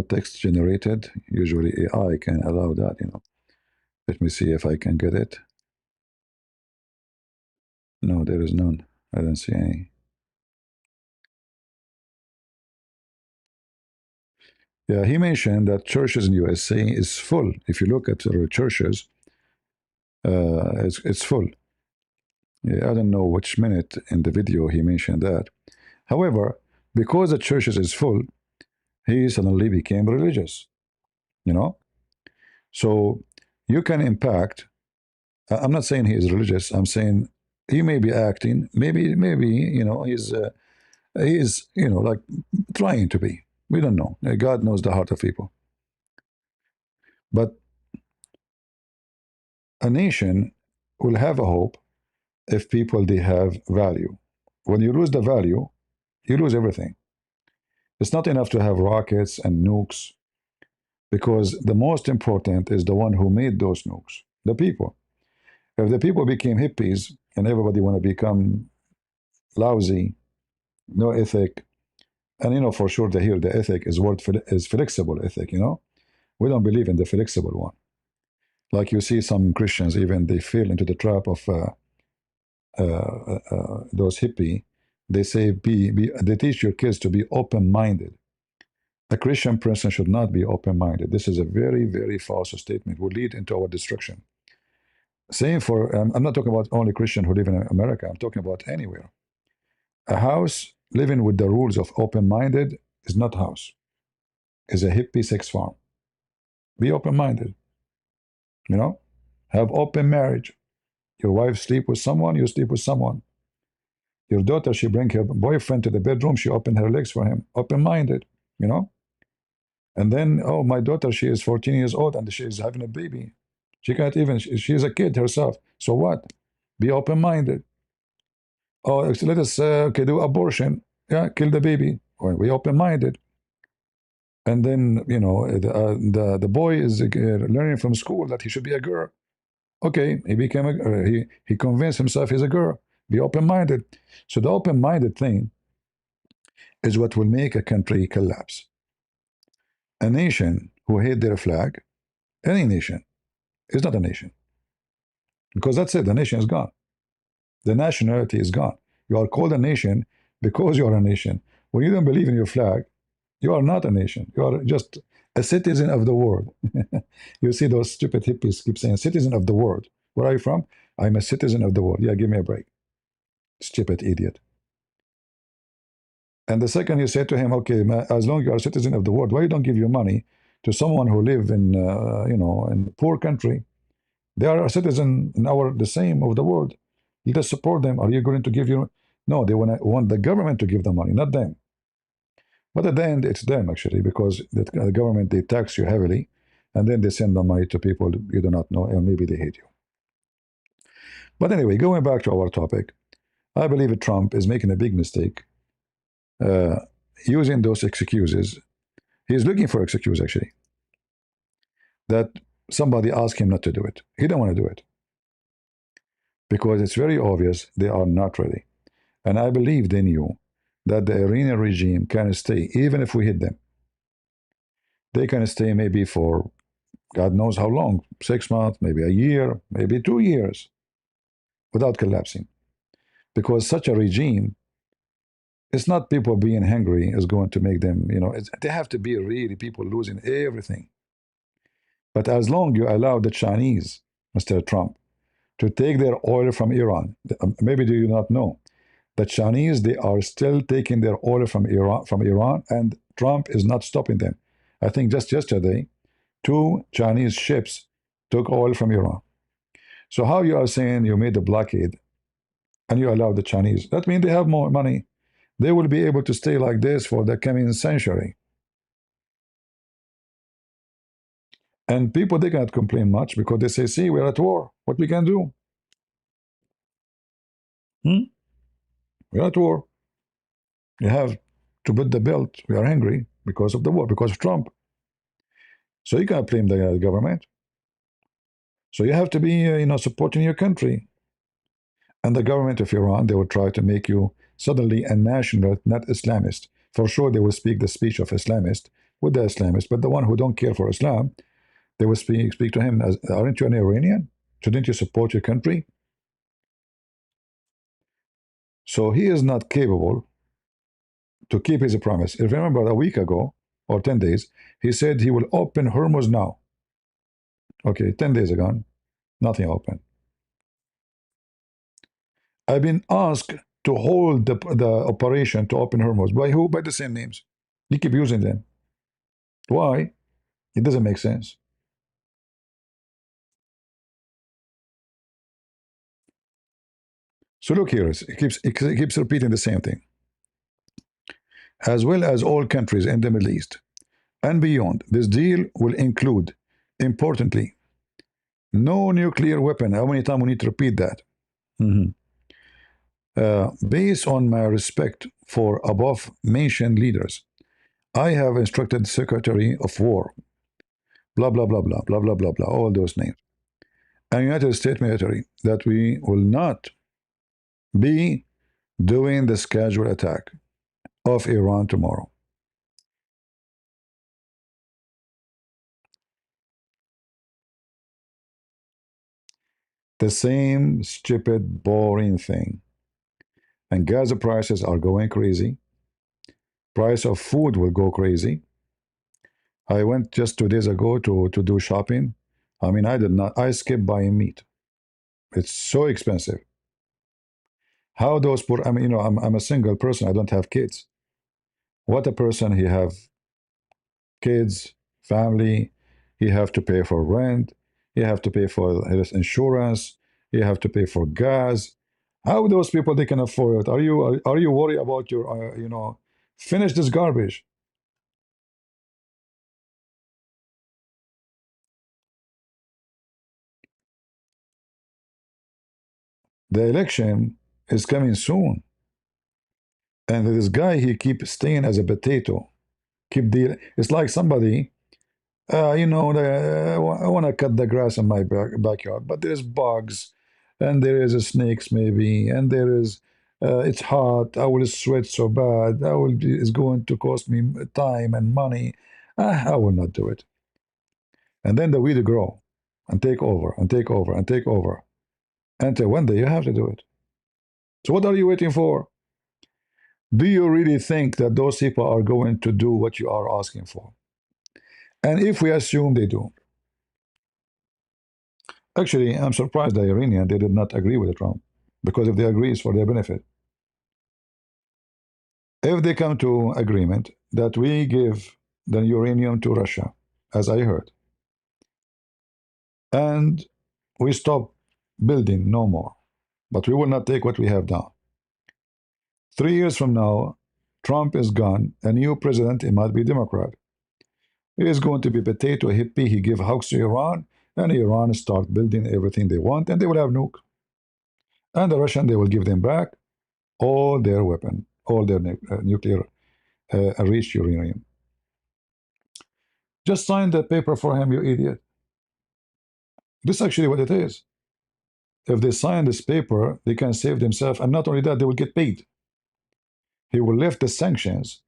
text generated. Usually AI can allow that, you know. Let me see if I can get it. No, there is none. I don't see any. Yeah, he mentioned that churches in USA is full. If you look at the churches, it's full. Yeah, I don't know which minute in the video he mentioned that. However, because the churches is full, he suddenly became religious. You know, so you can impact. I'm not saying he is religious. I'm saying he may be acting. Maybe you know he's you know like trying to be. We don't know. God knows the heart of people. But a nation will have a hope if people they have value. When you lose the value, you lose everything. It's not enough to have rockets and nukes, because the most important is the one who made those nukes, the people. If the people became hippies and everybody want to become lousy, no ethic, and you know for sure that here the ethic is is flexible ethic. You know, we don't believe in the flexible one. Like you see some Christians, even they fall into the trap of those hippie. They say they teach your kids to be open-minded. A Christian person should not be open-minded. This is a very, very false statement. Will lead into our destruction. Same for, I'm not talking about only Christians who live in America. I'm talking about anywhere. A house living with the rules of open-minded is not house. It's a hippie sex farm. Be open-minded. You know, have open marriage. Your wife sleep with someone, you sleep with someone. Your daughter, she bring her boyfriend to the bedroom, she open her legs for him. Open-minded, you know. And then, oh, my daughter, she is 14 years old and she is having a baby. She can't even, she is a kid herself. So what? Be open-minded. Oh, let us okay, do abortion. Yeah, kill the baby. Well, be open-minded. And then, you know, the boy is learning from school that he should be a girl. Okay, he became he convinced himself he's a girl. Be open-minded. So the open-minded thing is what will make a country collapse. A nation who hate their flag, any nation, is not a nation. Because that's it, the nation is gone. The nationality is gone. You are called a nation because you are a nation. When you don't believe in your flag, you are not a nation. You are just a citizen of the world. You see those stupid hippies keep saying, citizen of the world. Where are you from? I'm a citizen of the world. Yeah, give me a break. Stupid idiot. And the second you say to him, okay, as long as you are a citizen of the world, why you don't give your money to someone who live in, you know, in a poor country? They are a citizen in the same of the world. You just support them. Are you going to give your? No, they want the government to give the money, not them. But at the end, it's them actually, because the government, they tax you heavily, and then they send the money to people you do not know, and maybe they hate you. But anyway, going back to our topic, I believe Trump is making a big mistake using those excuses. He's looking for excuse actually, that somebody asked him not to do it. He don't want to do it because it's very obvious they are not ready. And I believe they knew that the Iranian regime can stay even if we hit them. they can stay maybe for God knows how long, 6 months, maybe a year, maybe 2 years, without collapsing. Because such a regime, it's not people being hungry is going to make them, they have to be really people losing everything. But as long you allow the Chinese, Mr. Trump, to take their oil from Iran, maybe do you not know, the Chinese, they are still taking their oil from Iran, and Trump is not stopping them. I think just yesterday, 2 Chinese ships took oil from Iran. So how you are saying you made the blockade and you allow the Chinese? That means they have more money. They will be able to stay like this for the coming century. And people, they cannot complain much because they say, see, we're at war. What we can do? We're at war. You have to put the belt. We are angry because of the war, because of Trump. So you can't blame the government. So you have to be, supporting your country. And the government of Iran, they will try to make you suddenly a national, not Islamist. For sure, they will speak the speech of Islamist with the Islamists, but the one who don't care for Islam, they will speak to him as, aren't you an Iranian? Shouldn't you support your country? So he is not capable to keep his promise. If you remember a week ago, or 10 days, he said he will open Hormuz now. Okay, 10 days ago, nothing open. I've been asked to hold the operation to open Hormuz. By who? By the same names. You keep using them. Why? It doesn't make sense. So look here, it keeps repeating the same thing. As well as all countries in the Middle East and beyond, this deal will include, importantly, no nuclear weapon. How many times we need to repeat that? Based on my respect for above-mentioned leaders, I have instructed the Secretary of War, blah, blah, blah, blah, blah, blah, blah, blah, all those names, and United States military, that we will not be doing the scheduled attack of Iran tomorrow. The same stupid, boring thing. And gas prices are going crazy. Price of food will go crazy. I went just 2 days ago to do shopping. I mean, I skipped buying meat. It's so expensive. How those poor, I mean, I'm a single person. I don't have kids. What a person, he have kids, family, he have to pay for rent, he have to pay for his insurance, he have to pay for gas. How those people, they can afford it? Are you worried about your, finish this garbage? The election is coming soon. And this guy, he keeps staying as a potato. Keep dealing. It's like somebody, I want to cut the grass in my backyard, but there's bugs, and there is a snakes maybe, and there is, it's hot. I will sweat so bad. It's going to cost me time and money. I will not do it. And then the weed grow, and take over, and take over, and take over. Until one day you have to do it. So what are you waiting for? Do you really think that those people are going to do what you are asking for? And if we assume they do, actually, I'm surprised the Iranian, they did not agree with Trump, because if they agree, it's for their benefit. If they come to agreement that we give the uranium to Russia, as I heard, and we stop building no more, but we will not take what we have done. 3 years from now, Trump is gone, a new president, it might be Democrat. He is going to be potato hippie, he give hugs to Iran, and Iran start building everything they want, and they will have nuke. And the Russian, they will give them back all their weapon, all their nuclear enriched uranium. Just sign the paper for him, you idiot. This is actually what it is. If they sign this paper, they can save themselves, and not only that, they will get paid. He will lift the sanctions,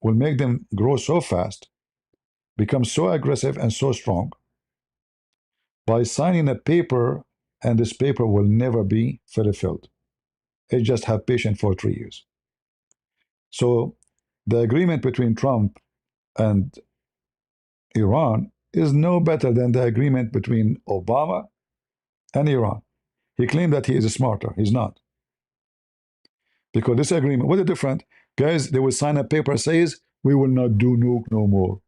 will make them grow so fast become so aggressive and so strong by signing a paper, and this paper will never be fulfilled. It just have patience for 3 years. So the agreement between Trump and Iran is no better than the agreement between Obama and Iran. He claimed that he is smarter. He's not. Because this agreement, what is different? Guys, they will sign a paper says, we will not do nuke no more.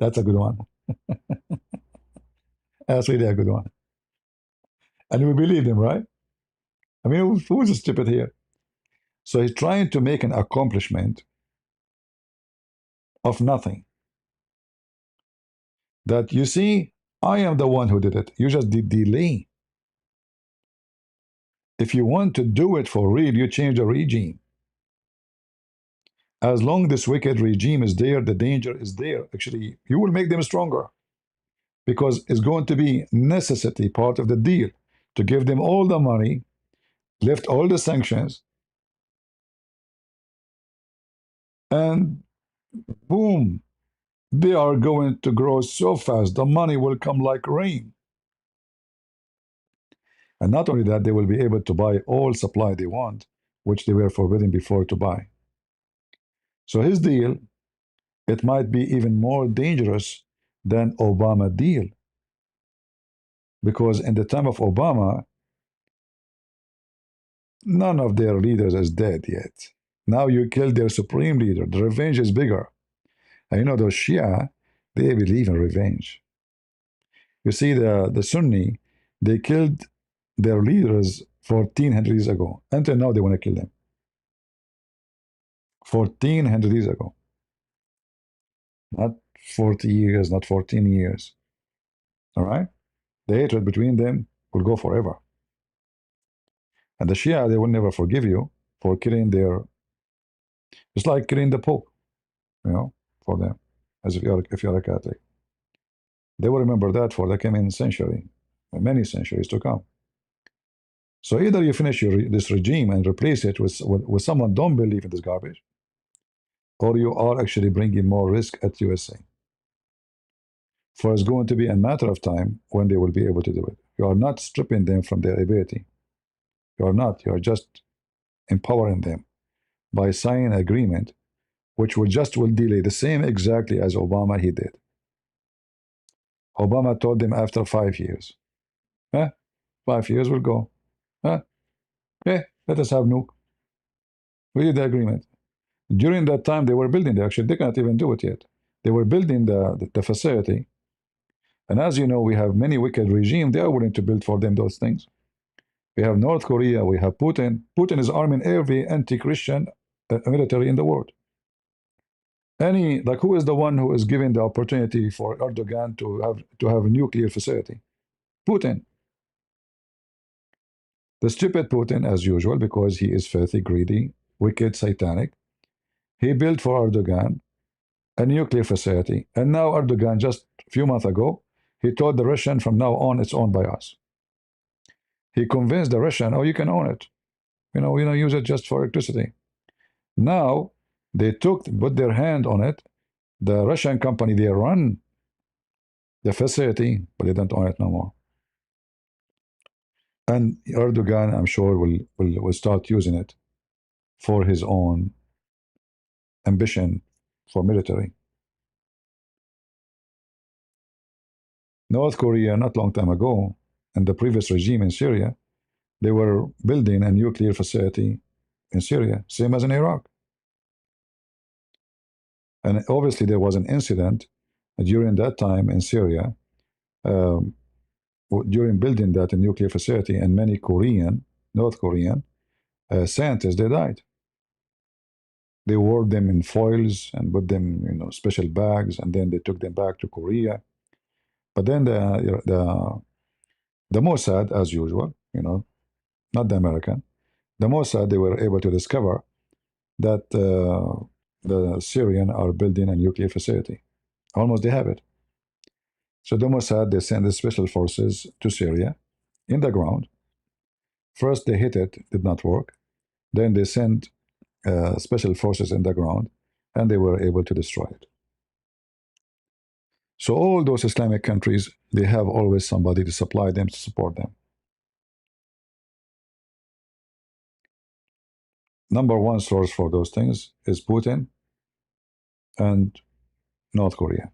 That's a good one. That's really a good one. And we believe him, right? I mean, who's stupid here? So he's trying to make an accomplishment of nothing. That, you see, I am the one who did it. You just did delay. If you want to do it for real, you change the regime. As long this wicked regime is there, the danger is there. Actually, you will make them stronger because it's going to be necessity, part of the deal, to give them all the money, lift all the sanctions, and boom, they are going to grow so fast. The money will come like rain. And not only that, they will be able to buy all supply they want, which they were forbidden before to buy. So his deal, it might be even more dangerous than Obama deal. Because in the time of Obama, none of their leaders is dead yet. Now you killed their supreme leader. The revenge is bigger. And you know, those Shia, they believe in revenge. You see, the Sunni, they killed their leaders 1400 years ago. Until now, they want to kill them. 1400 years ago. Not 40 years, not 14 years. All right? The hatred between them will go forever. And the Shia, they will never forgive you for killing their... It's like killing the Pope, you know, for them, as if you're a Catholic. They will remember that for the coming century, many centuries to come. So either you finish this regime and replace it with someone don't believe in this garbage, or you are actually bringing more risk at USA. For it's going to be a matter of time when they will be able to do it. You are not stripping them from their ability. You are not. You are just empowering them by signing an agreement which will delay the same exactly as Obama he did. Obama told them after 5 years. 5 years will go. Let us have nuke. We did the agreement. During that time, they were building. They cannot even do it yet. They were building the facility. And as you know, we have many wicked regimes. They are willing to build for them those things. We have North Korea. We have Putin. Putin is arming every anti-Christian military in the world. Who is the one who is giving the opportunity for Erdogan to have a nuclear facility? Putin. The stupid Putin, as usual, because he is filthy, greedy, wicked, satanic. He built for Erdogan a nuclear facility. And now Erdogan, just a few months ago, he told the Russian, from now on, it's owned by us. He convinced the Russian, oh, you can own it. Use it just for electricity. Now, they put their hand on it. The Russian company, they run the facility, but they don't own it no more. And Erdogan, I'm sure, will start using it for his own ambition for military. North Korea, not long time ago, and the previous regime in Syria, they were building a nuclear facility in Syria, same as in Iraq. And obviously there was an incident during that time in Syria, during building that nuclear facility, and many North Korean scientists, they died. They wore them in foils and put them in special bags, and then they took them back to Korea. But then the Mossad, as usual, not the American, the Mossad, they were able to discover that the Syrian are building a nuclear facility. Almost they have it. So the Mossad, they send the special forces to Syria in the ground. First they hit it, did not work. Then they sent special forces in the ground, and they were able to destroy it. So all those Islamic countries, they have always somebody to supply them, to support them. Number one source for those things is Putin and North Korea.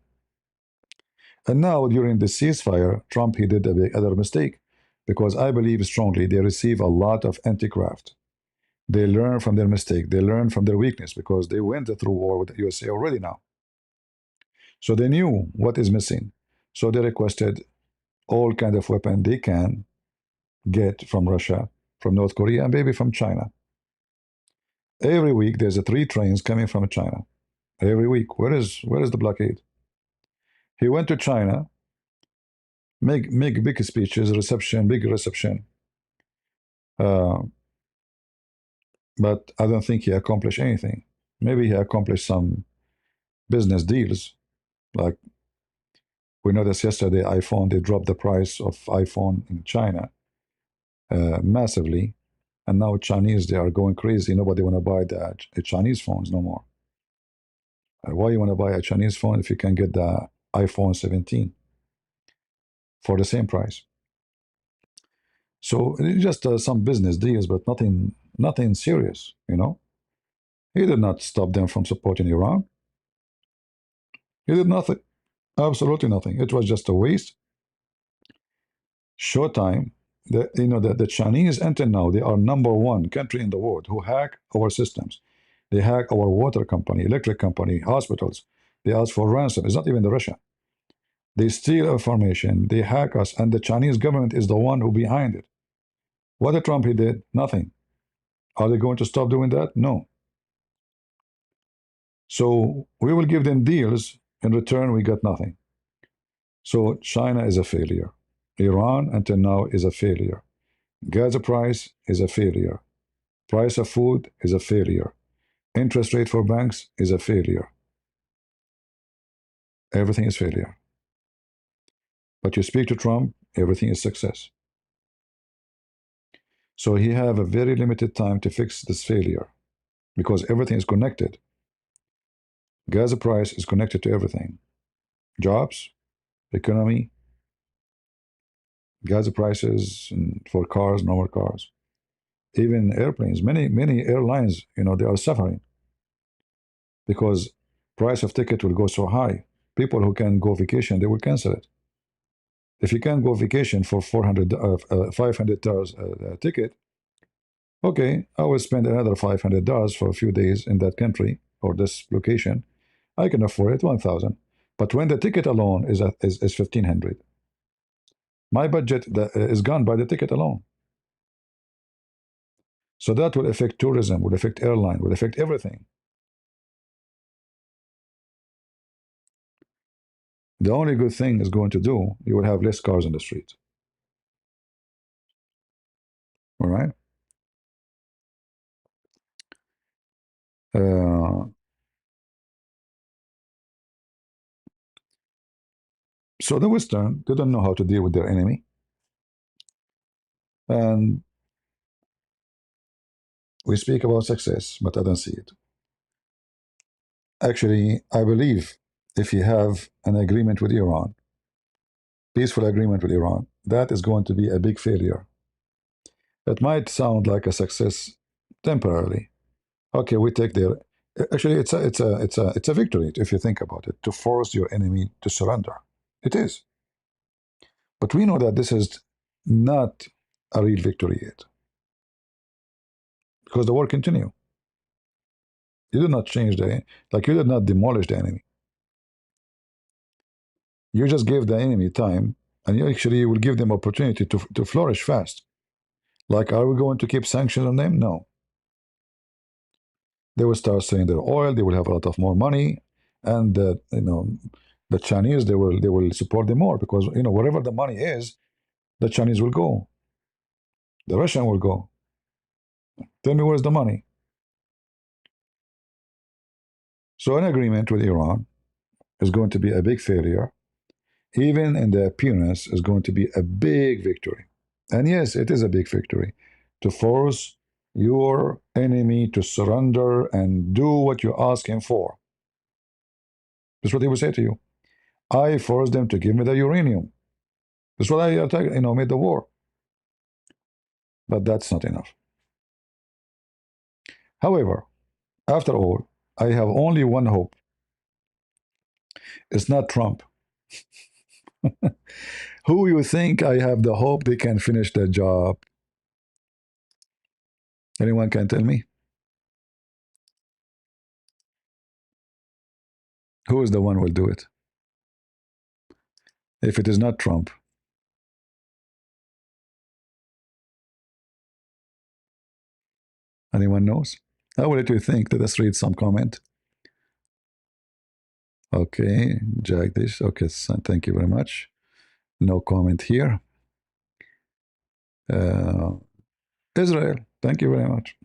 And now during the ceasefire, Trump, he did a big other mistake, because I believe strongly they receive a lot of anti-graft. They learn from their mistake. They learn from their weakness, because they went through war with the USA already now. So they knew what is missing. So they requested all kind of weapon they can get from Russia, from North Korea, and maybe from China. Every week there's 3 trains coming from China. Every week. Where is the blockade? He went to China, make big speeches, big reception. But I don't think he accomplished anything. Maybe he accomplished some business deals. Like we noticed yesterday, iPhone, they dropped the price of iPhone in China massively. And now Chinese, they are going crazy. Nobody want to buy the Chinese phones no more. Why you want to buy a Chinese phone if you can get the iPhone 17 for the same price? So it's just some business deals, but nothing serious, you know. He did not stop them from supporting Iran. He did nothing, absolutely nothing. It was just a waste. Showtime. The Chinese until now, they are #1 country in the world who hack our systems. They hack our water company, electric company, hospitals. They ask for ransom. It's not even the Russia. They steal information. They hack us, and the Chinese government is the one who behind it. What did Trump he did? Nothing. Are they going to stop doing that? No. So we will give them deals. In return, we got nothing. So China is a failure. Iran until now is a failure. Gas price is a failure. Price of food is a failure. Interest rate for banks is a failure. Everything is failure. But you speak to Trump, everything is success. So he have a very limited time to fix this failure, because everything is connected. Gas price is connected to everything. Jobs, economy, gas prices for cars, normal cars, even airplanes. Many airlines, they are suffering because price of ticket will go so high. People who can go vacation, they will cancel it. If you can't go vacation for $500 ticket, okay, I will spend another $500 for a few days in that country or this location. I can afford it, 1,000. But when the ticket alone is 1,500, my budget is gone by the ticket alone. So that will affect tourism, will affect airline, will affect everything. The only good thing is going to do, you will have less cars on the street. All right? So the Western, they don't know how to deal with their enemy. And we speak about success, but I don't see it. Actually, I believe if you have an agreement with Iran, peaceful agreement with Iran, that is going to be a big failure. It might sound like a success temporarily. Okay, we take their. Actually, it's a victory if you think about it. To force your enemy to surrender, it is. But we know that this is not a real victory yet, because the war continue. You did not change you did not demolish the enemy. You just gave the enemy time, and you actually will give them opportunity to flourish fast. Like, are we going to keep sanctions on them? No. They will start selling their oil. They will have a lot of more money, and the Chinese, they will support them more, because wherever the money is, the Chinese will go. The Russian will go. Tell me, where's the money? So an agreement with Iran is going to be a big failure. Even in the appearance, is going to be a big victory. And yes, it is a big victory to force your enemy to surrender and do what you ask him for. That's what he will say to you. I forced them to give me the uranium. That's what I attacked, made the war. But that's not enough. However, after all, I have only one hope. It's not Trump. Who you think I have the hope they can finish the job? Anyone can tell me? Who is the one who will do it? If it is not Trump. Anyone knows? I will let you think. Let us read some comment. Okay, Jagdish. Okay, thank you very much. No comment here. Israel. Thank you very much.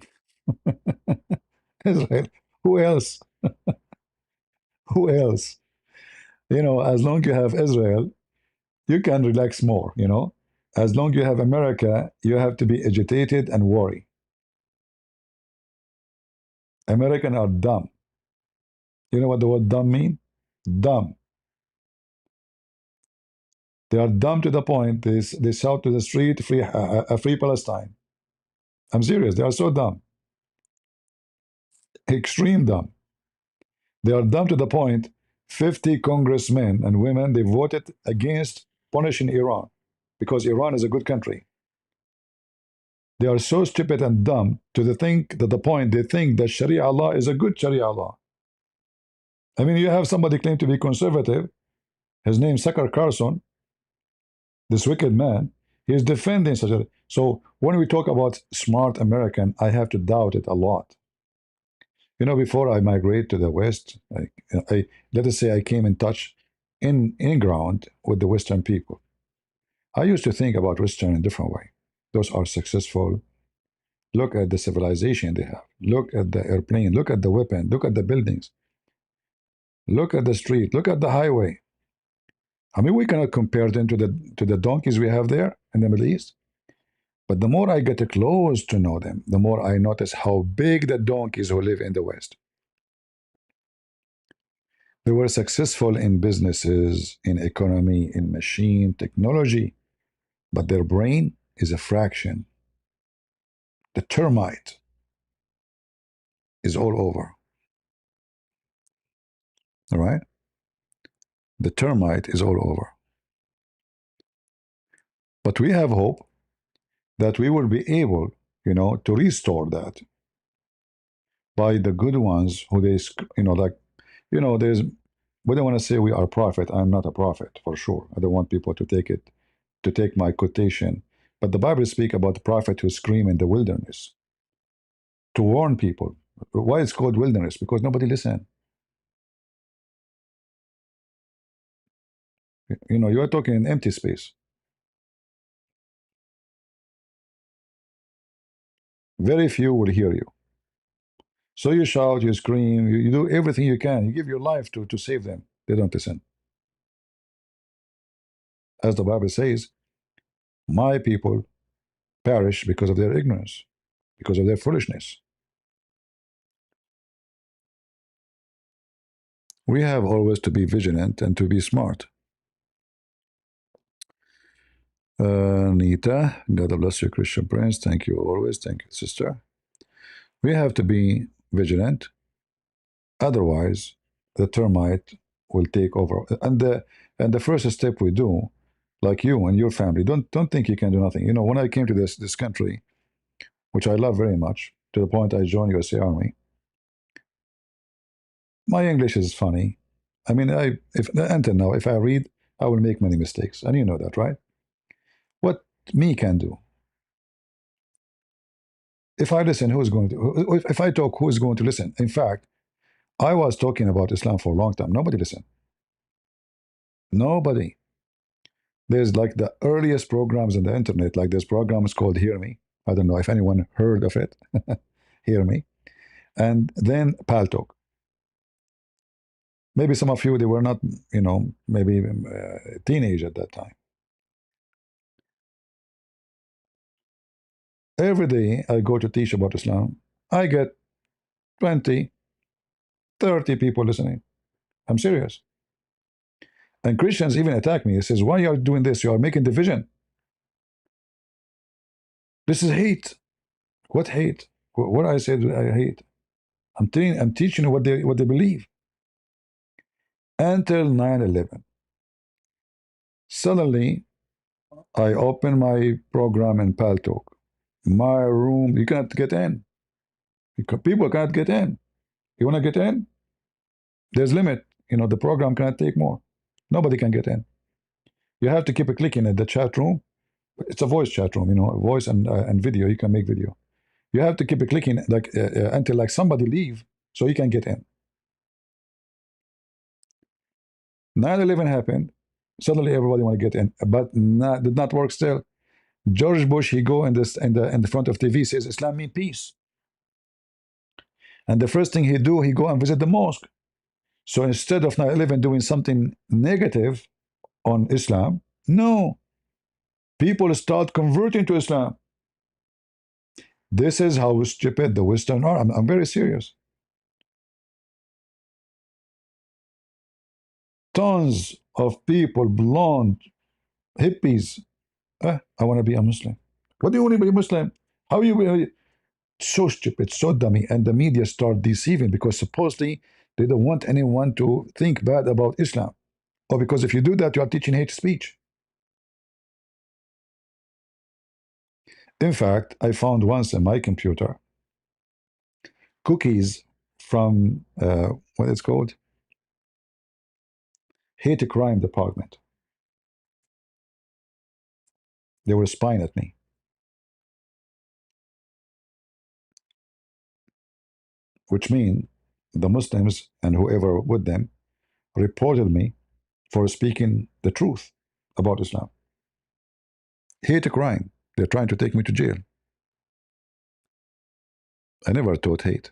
Israel. Who else? Who else? As long you have Israel, you can relax more, As long you have America, you have to be agitated and worry. Americans are dumb. You know what the word dumb mean? Dumb. They are dumb to the point they shout to the street, free Palestine. I'm serious. They are so dumb. Extreme dumb. They are dumb to the point 50 congressmen and women, they voted against punishing Iran because Iran is a good country. They are so stupid and dumb to the point they think that Sharia law is a good Sharia law. I mean, you have somebody claim to be conservative. His name is Tucker Carlson. This wicked man. He is defending such a. So when we talk about smart American, I have to doubt it a lot. Before I migrate to the West, let us say I came in touch in ground with the Western people. I used to think about Western in a different way. Those are successful. Look at the civilization they have. Look at the airplane. Look at the weapon. Look at the buildings. Look at the street. Look at the highway. I mean, we cannot compare them to the donkeys we have there in the Middle East. But the more I get close to know them, the more I notice how big the donkeys who live in the West. They were successful in businesses, in economy, in machine, technology, but their brain is a fraction. The termite is all over. All right? The termite is all over. But we have hope that we will be able, to restore that by the good ones who there's, we don't want to say we are a prophet. I'm not a prophet, for sure. I don't want people to take my quotation. But the Bible speaks about the prophet who scream in the wilderness to warn people. Why it's called wilderness? Because nobody listens. You are talking in empty space. Very few will hear you. So you shout, you scream, you do everything you can. You give your life to save them. They don't listen. As the Bible says, my people perish because of their ignorance, because of their foolishness. We have always to be vigilant and to be smart. Nita, God bless you, Christian Prince. Thank you always. Thank you, sister. We have to be vigilant. Otherwise, the termite will take over. And the first step we do, like you and your family, don't think you can do nothing. When I came to this country, which I love very much, to the point I joined USA Army, my English is funny. I mean, until now, if I read, I will make many mistakes, and you know that, right? What me can do? If I listen, who is going to? If I talk, who is going to listen? In fact, I was talking about Islam for a long time. Nobody listened. Nobody. There's like the earliest programs on the internet, like this program is called Hear Me. I don't know if anyone heard of it. Hear Me. And then Paltalk. Maybe some of you, they were not, maybe teenage at that time. Every day I go to teach about Islam, I get 20, 30 people listening. I'm serious. And Christians even attack me. He says, why are you doing this? You are making division. This is hate. What hate? What I said I hate? I'm teaching you what they believe. Until 9/11. Suddenly, I open my program in Paltalk. My room, you cannot get in. People can't get in. You want to get in? There's limit. You know, the program cannot take more. Nobody can get in. You have to keep clicking at the chat room. It's a voice chat room, you know, voice and video. You can make video. You have to keep clicking like until like somebody leave so you can get in. 9/11 happened. Suddenly everybody want to get in, but did not work still. George Bush, he go in the front of TV, says Islam mean peace. And the first thing he do, he go and visit the mosque. So instead of 9/11 doing something negative on Islam, no. People start converting to Islam. This is how stupid the Western are. I'm very serious. Tons of people, blonde, hippies. I want to be a Muslim. What do you want to be a Muslim? How you so stupid, so dummy, and the media start deceiving because supposedly they don't want anyone to think bad about Islam. Or because if you do that, you are teaching hate speech. In fact, I found once in my computer cookies from what it's called, hate crime department. They were spying at me. Which means the Muslims and whoever with them reported me for speaking the truth about Islam. Hate crime. They're trying to take me to jail. I never taught hate.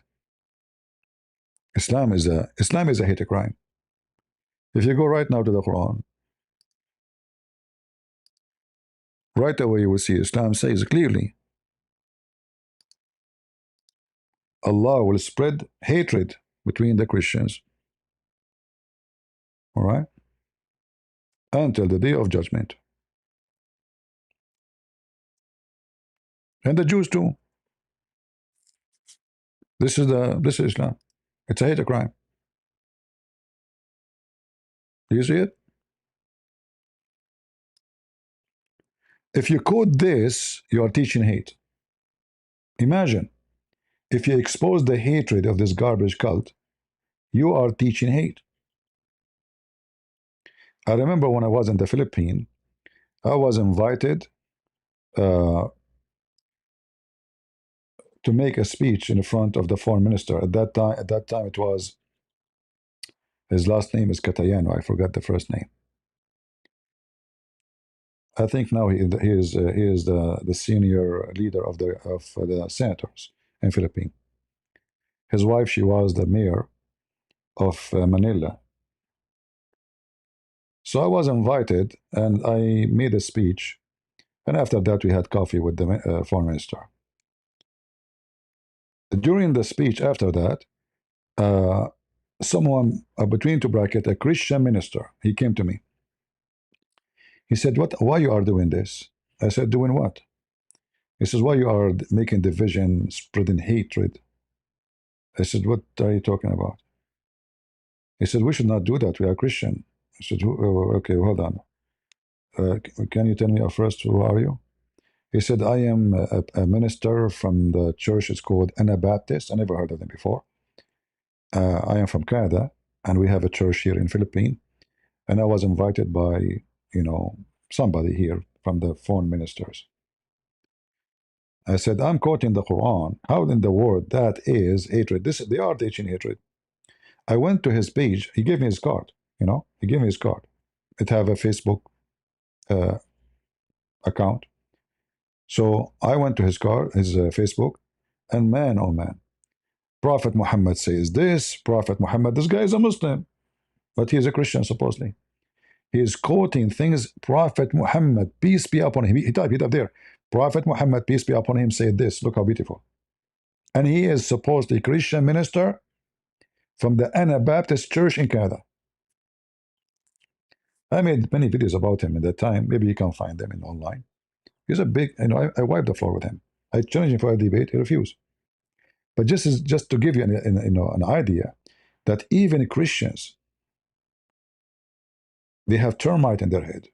Islam is a hate crime. If you go right now to the Quran, right away you will see Islam says clearly Allah will spread hatred between the Christians, all right, until the day of judgment. And the Jews too. This is Islam. It's a hate crime. Do you see it? If you quote this, you are teaching hate. Imagine if you expose the hatred of this garbage cult, you are teaching hate. I remember when I was in the Philippines, I was invited to make a speech in front of the foreign minister. At that time, it was, his last name is Catayano. I forgot the first name. I think now he is the senior leader of the senators in Philippines. His wife, she was the mayor of Manila. So I was invited and I made a speech, and after that we had coffee with the foreign minister. During the speech after that, someone between two brackets, a Christian minister, he came to me. He said, why you are doing this? I said, doing what? He says, why you are making division, spreading hatred? I said, what are you talking about? He said, we should not do that. We are Christian. I said, okay, hold on. Can you tell me first, who are you? He said, I am a minister from the church. It's called Anabaptist. I never heard of them before. I am from Canada, and we have a church here in Philippines. And I was invited by, somebody here from the foreign ministers. I said, I'm quoting the Quran. How in the world that is hatred? They are teaching hatred. I went to his page. He gave me his card. He gave me his card. It have a Facebook account. So I went to his Facebook, and man, oh man, Prophet Muhammad says this. Prophet Muhammad, this guy is a Muslim, but he is a Christian supposedly. He is quoting things. Prophet Muhammad, peace be upon him. He typed it up there. Prophet Muhammad, peace be upon him, said this. Look how beautiful. And he is supposedly a Christian minister from the Anabaptist Church in Canada. I made many videos about him at that time. Maybe you can find them in online. He's a big, I wiped the floor with him. I challenged him for a debate. He refused. But just to give you an idea that even Christians, they have termite in their head.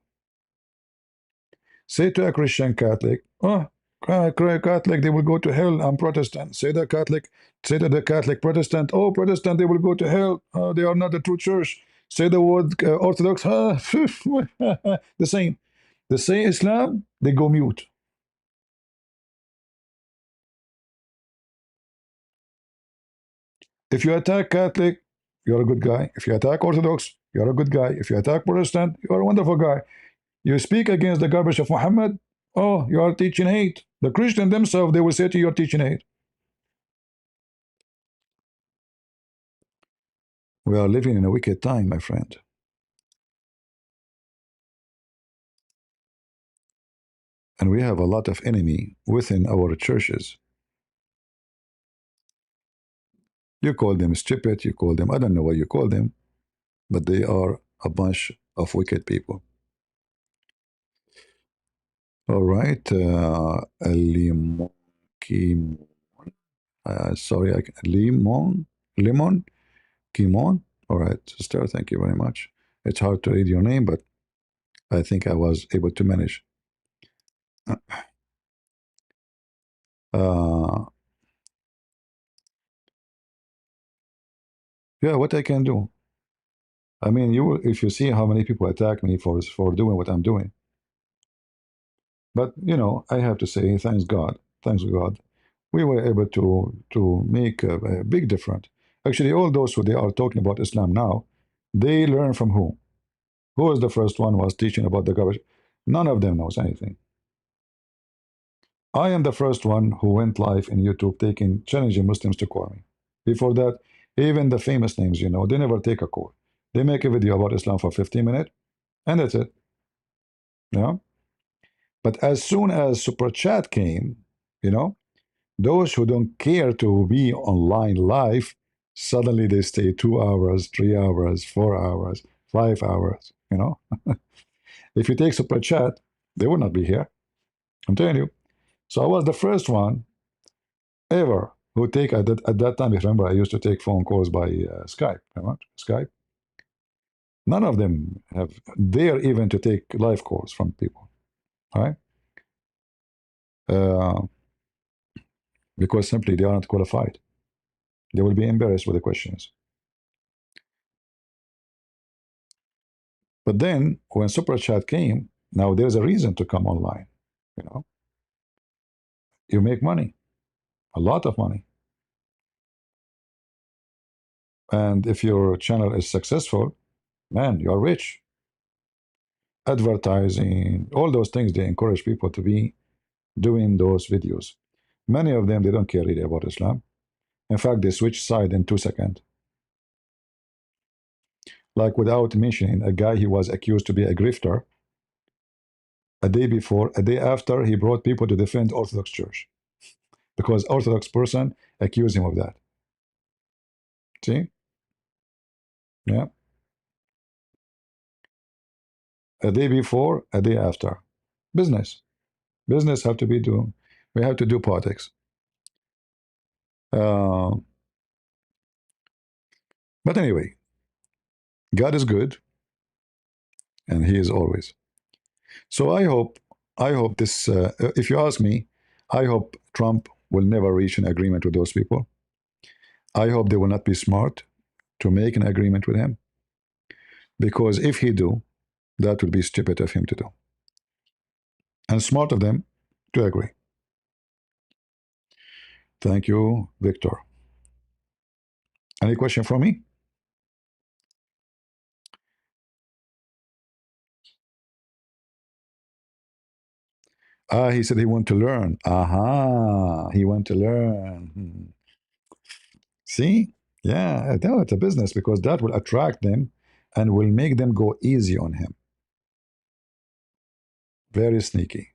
Say to a Christian Catholic, oh, Catholic, they will go to hell. I'm Protestant. Say to the Catholic Protestant, oh, Protestant, they will go to hell. They are not the true church. Say the word Orthodox, the same. They say Islam, they go mute. If you attack Catholic, you're a good guy. If you attack Orthodox, you're a good guy. If you attack Protestant, you're a wonderful guy. You speak against the garbage of Muhammad, oh, you are teaching hate. The Christians themselves, they will say to you, you're teaching hate. We are living in a wicked time, my friend. And we have a lot of enemy within our churches. You call them stupid, you call them, I don't know what you call them, but they are a bunch of wicked people. All right, lemon, sorry, lemon, Kimon. All right, sister, thank you very much. It's hard to read your name, but I think I was able to manage. Yeah, what I can do. I mean, if you see how many people attack me for doing what I'm doing. But I have to say, thanks God, we were able to make a big difference. Actually, all those who they are talking about Islam now, they learn from who? Who is the first one who was teaching about the garbage? None of them knows anything. I am the first one who went live in YouTube challenging Muslims to call me. Before that, even the famous names, they never take a call. They make a video about Islam for 15 minutes, and that's it. Yeah. But as soon as Super Chat came, those who don't care to be online live, suddenly they stay 2 hours, 3 hours, 4 hours, 5 hours. If you take Super Chat, they would not be here. I'm telling you. So I was the first one ever who take at that time. Remember, I used to take phone calls by Skype. Remember Skype? None of them have dare even to take live calls from people. Right? Because simply they are not qualified. They will be embarrassed with the questions. But then when Super Chat came, now there's a reason to come online. You make money, a lot of money. And if your channel is successful, man, you're rich. Advertising, all those things, they encourage people to be doing those videos. Many of them, they don't care really about Islam. In fact, they switch side in 2 seconds. Like without mentioning a guy he was accused to be a grifter. A day after, he brought people to defend Orthodox Church. Because Orthodox person accused him of that. See? Yeah. A day before, a day after. Business. Business have to be doing. We have to do politics. But anyway, God is good, and He is always. So I hope this. If you ask me, I hope Trump will never reach an agreement with those people. I hope they will not be smart to make an agreement with him, because if he do, that would be stupid of him to do, and smart of them to agree. Thank you, Victor. Any question from me? He said he want to learn. Aha, he want to learn. See? Yeah, no, it's a business, because that will attract them and will make them go easy on him. Very sneaky.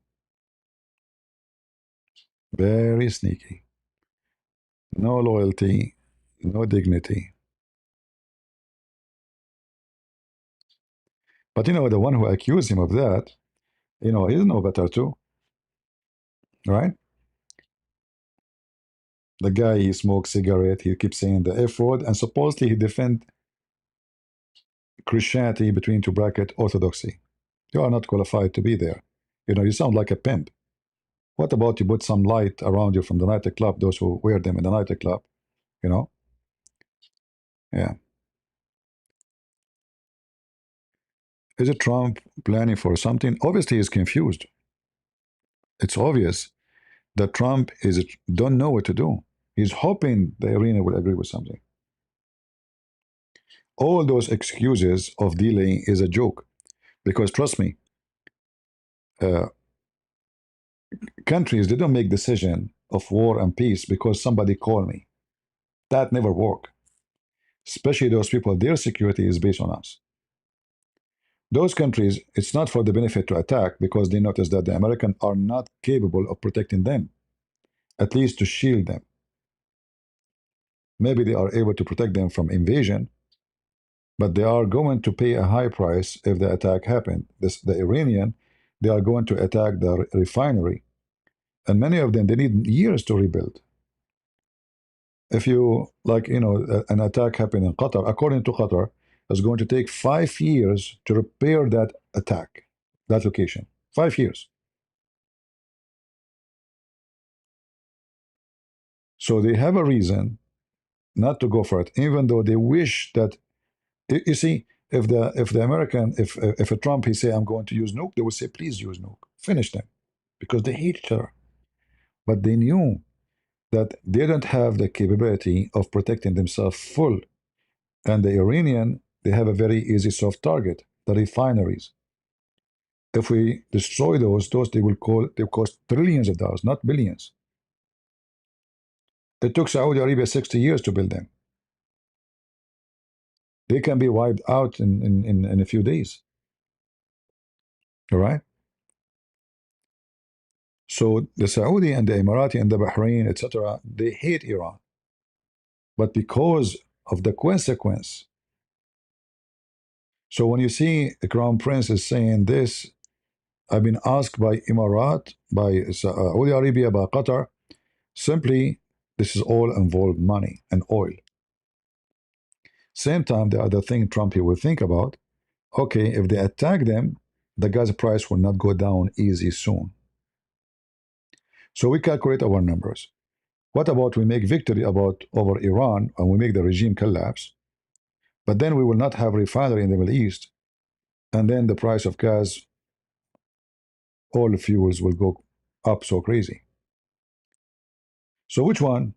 Very sneaky. No loyalty, no dignity. But you know, the one who accused him of that, you know, he's no better too, right? The guy, he smokes cigarette, he keeps saying the F word, and supposedly he defend Christianity between two bracket orthodoxy. You are not qualified to be there. You know, you sound like a pimp. What about you put some light around you from the nightclub, those who wear them in the nightclub, you know? Yeah. Is it Trump planning for something? Obviously, he's confused. It's obvious that Trump is don't know what to do. He's hoping the Iranian will agree with something. All those excuses of delaying is a joke, because trust me, uh, countries, they don't make decision of war and peace because somebody called me. That never work. Especially those people, their security is based on us. Those countries, it's not for the benefit to attack because they notice that the Americans are not capable of protecting them, at least to shield them. Maybe they are able to protect them from invasion, but they are going to pay a high price if the attack happened. The Iranian, they are going to attack the refinery, and many of them, they need years to rebuild. If you, like, you know, an attack happened in Qatar, according to Qatar, it's going to take 5 years to repair that attack, that location. 5 years. So they have a reason not to go for it, even though they wish that. You see, if the American, if a Trump, he say I'm going to use nuke, they would say please use nuke, finish them, because they hate each other. But they knew that they don't have the capability of protecting themselves full, and the Iranian, they have a very easy soft target, the refineries. If we destroy those they will cost trillions of dollars, not billions. It took Saudi Arabia 60 years to build them. They can be wiped out in a few days. All right? So the Saudi and the Emirati and the Bahrain, etc., they hate Iran. But because of the consequence. So when you see the Crown Prince is saying this, I've been asked by Emirat, by Saudi Arabia, by Qatar, simply this is all involved money and oil. Same time, the other thing Trump he will think about, okay, if they attack them, the gas price will not go down easy soon. So we calculate our numbers. What about we make victory over Iran and we make the regime collapse, but then we will not have refinery in the Middle East, and then the price of gas, all fuels will go up so crazy. So which one?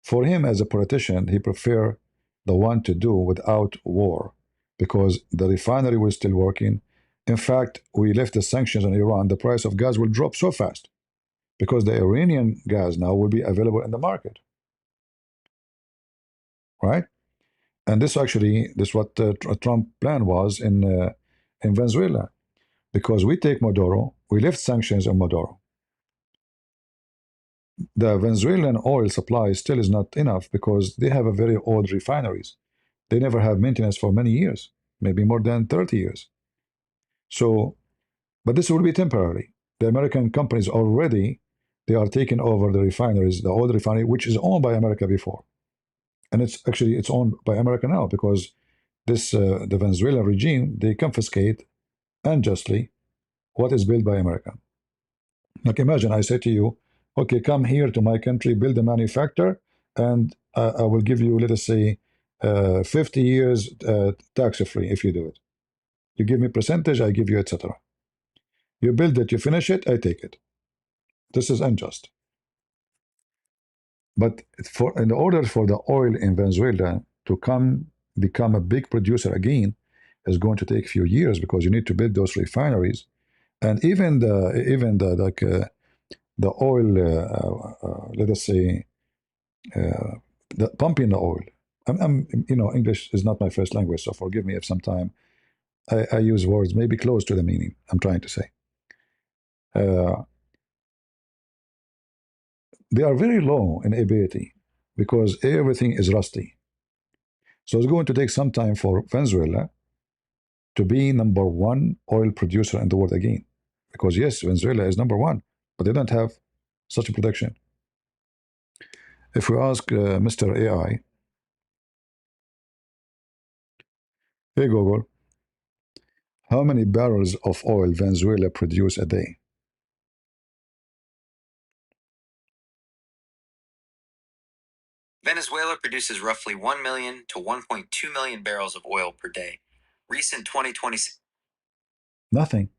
For him as a politician, he prefer the one to do without war, because the refinery was still working. In fact, we left the sanctions on Iran, the price of gas will drop so fast because the Iranian gas now will be available in the market, right? And this what Trump plan was in Venezuela, because we take Maduro, we lift sanctions on Maduro. The Venezuelan oil supply still is not enough because they have a very old refineries. They never have maintenance for many years, maybe more than 30 years. So, but this will be temporary. The American companies already, they are taking over the refineries, the old refinery, which is owned by America before. And it's owned by America now because the Venezuelan regime, they confiscate unjustly what is built by America. Like imagine I say to you, okay, come here to my country, build a manufacturer, and I will give you, let us say, 50 years tax-free if you do it. You give me percentage, I give you, etc. You build it, you finish it, I take it. This is unjust. But in order for the oil in Venezuela to become a big producer again, is going to take a few years because you need to build those refineries, and even the oil, let us say, the pumping the oil. English is not my first language, so forgive me if sometime I use words maybe close to the meaning I'm trying to say. They are very low in ability because everything is rusty. So it's going to take some time for Venezuela to be number one oil producer in the world again. Because yes, Venezuela is number one, but they don't have such a production. If we ask Mr. AI, hey Google, how many barrels of oil Venezuela produce a day? Venezuela produces roughly 1 million to 1.2 million barrels of oil per day. Recent 2020. Nothing.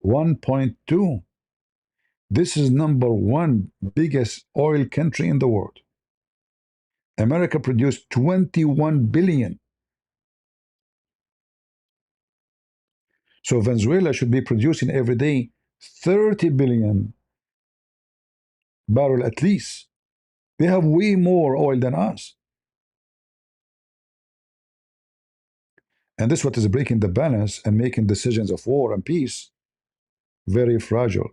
1.2. This is number one biggest oil country in the world. America produced 21 billion. So Venezuela should be producing every day 30 billion barrel at least. They have way more oil than us. And this is what is breaking the balance and making decisions of war and peace very fragile.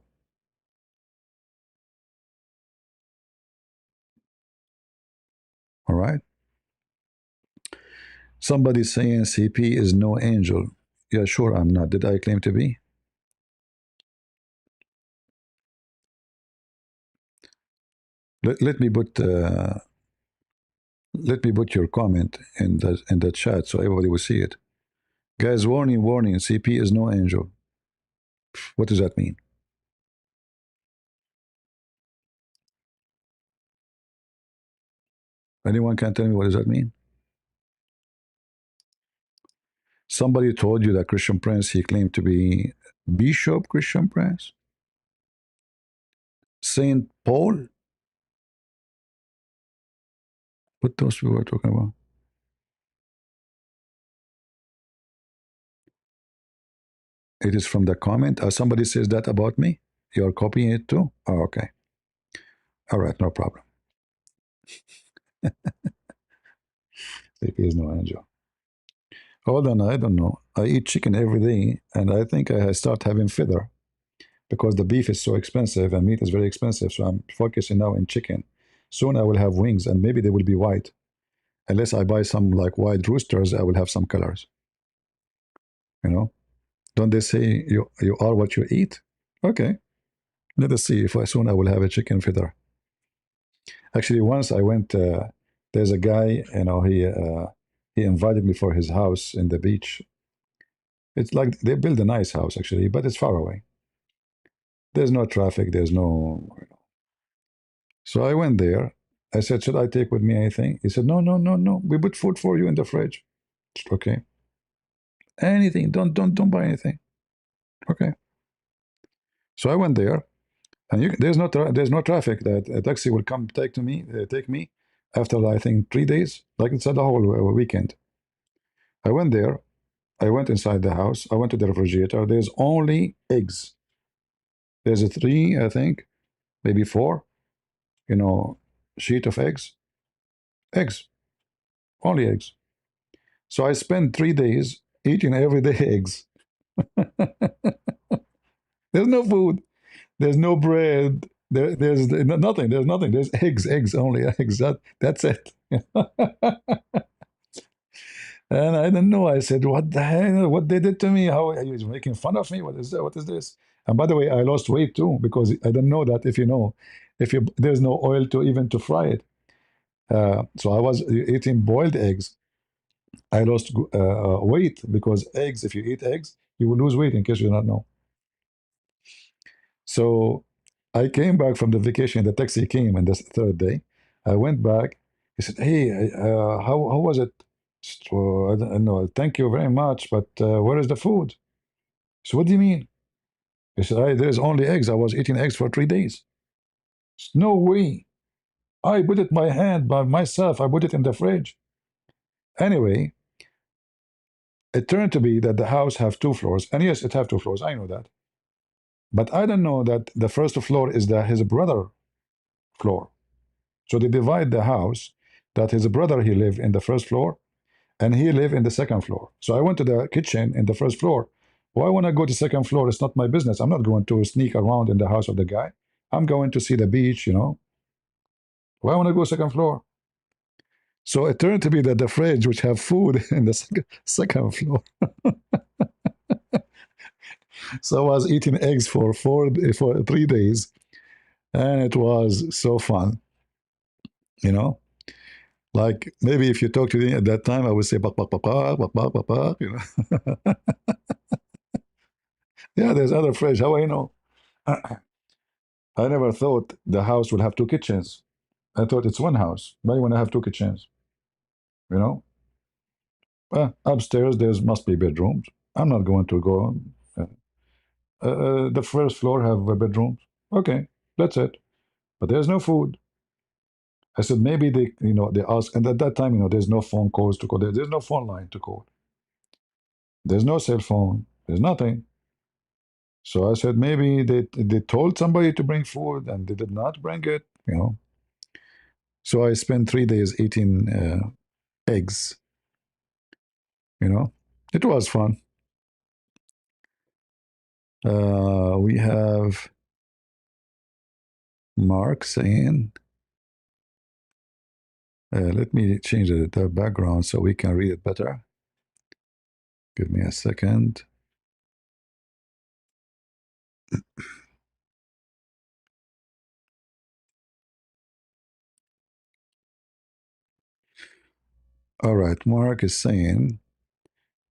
All right? Somebody saying CP is no angel. Yeah, sure, I'm not. Did I claim to be? Let me put your comment in the chat so everybody will see it. Guys, warning, warning, CP is no angel. What does that mean? Anyone can tell me what does that mean? Somebody told you that Christian Prince, he claimed to be Bishop Christian Prince? Saint Paul? What those people were talking about? It is from the comment. Somebody says that about me. You're copying it too? Oh, okay. All right, no problem. CP is no angel. Hold on, I don't know. I eat chicken every day, and I think I start having feather because the beef is so expensive and meat is very expensive. So I'm focusing now in chicken. Soon I will have wings, and maybe they will be white. Unless I buy some like white roosters, I will have some colors. You know? Don't they say you are what you eat? Okay. Let us see if soon I will have a chicken feather. Actually, once I went, there's a guy, you know, he invited me for his house in the beach. It's like they build a nice house, actually, but it's far away. There's no traffic. There's no. So I went there. I said, should I take with me anything? He said, no, no, no, no. We put food for you in the fridge. Okay. Anything. Don't buy anything. Okay. So I went there, and there's no traffic. That a taxi will come take me after I think 3 days. Like it's the whole weekend. I went there. I went inside the house. I went to the refrigerator. There's only eggs. There's a 3, I think, maybe 4, you know, sheet of eggs. Eggs. Only eggs. So I spent 3 days eating every day eggs. There's no food. There's no bread. There's nothing. There's nothing. There's eggs, only eggs. That's it. And I didn't know. I said, what the hell? What they did to me? How are you making fun of me? What is that? What is this? And by the way, I lost weight too because I didn't know that if there's no oil to fry it. So I was eating boiled eggs. I lost weight because eggs. If you eat eggs, you will lose weight. In case you do not know. So I came back from the vacation. The taxi came, and this 3rd day, I went back. He said, "Hey, how was it?" So I don't know. Thank you very much, but where is the food? So what do you mean? He said, there's only eggs. I was eating eggs for 3 days. No way. I put it by hand by myself. I put it in the fridge. Anyway, it turned to be that the house have 2 floors. And yes, it have 2 floors. I know that. But I don't know that the first floor is his brother floor. So they divide the house that his brother, he lived in the first floor, and he lived in the 2nd floor. So I went to the kitchen in the 1st floor. Why when I go to 2nd floor? It's not my business. I'm not going to sneak around in the house of the guy. I'm going to see the beach, you know. Why want to go 2nd floor? So it turned to be that the fridge, which have food in the second floor. So I was eating eggs for 3 days, and it was so fun, you know. Like maybe if you talk to me at that time, I would say bak bak bak bak bak bak bak bak, you know. Yeah, there's other phrase. How I know? I never thought the house would have two kitchens. I thought it's one house. Why you want to have two kitchens? You know? Upstairs there must be bedrooms. I'm not going to go. The first floor have bedrooms. Okay, that's it. But there's no food. I said maybe they, they ask, and at that time, there's no phone calls to call. There's no phone line to call. There's no cell phone. There's nothing. So I said maybe they told somebody to bring food and they did not bring it. So I spent 3 days eating eggs. It was fun. We have Mark saying, let me change the background so we can read it better. Give me a second. All right, Mark is saying,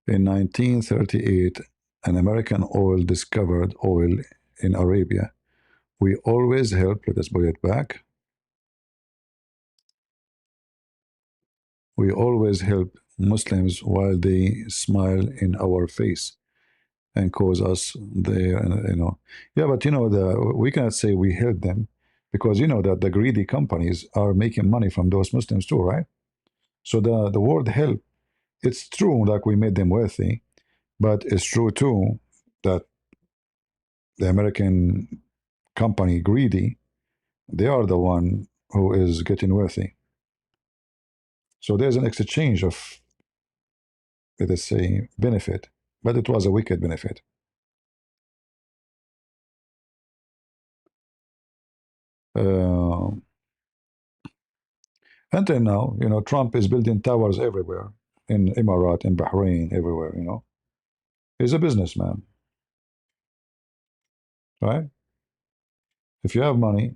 in 1938, an American oil discovered oil in Arabia. We always help, let us put it back. We always help Muslims while they smile in our face and cause us there. Yeah, but we cannot say we help them because that the greedy companies are making money from those Muslims too, right? So the word help, it's true like we made them wealthy, but it's true too that the American company greedy, they are the one who is getting wealthy. So there's an exchange of, let us say, benefit, but it was a wicked benefit. Until now, Trump is building towers everywhere, in Emirat, in Bahrain, everywhere. He's a businessman, right? If you have money,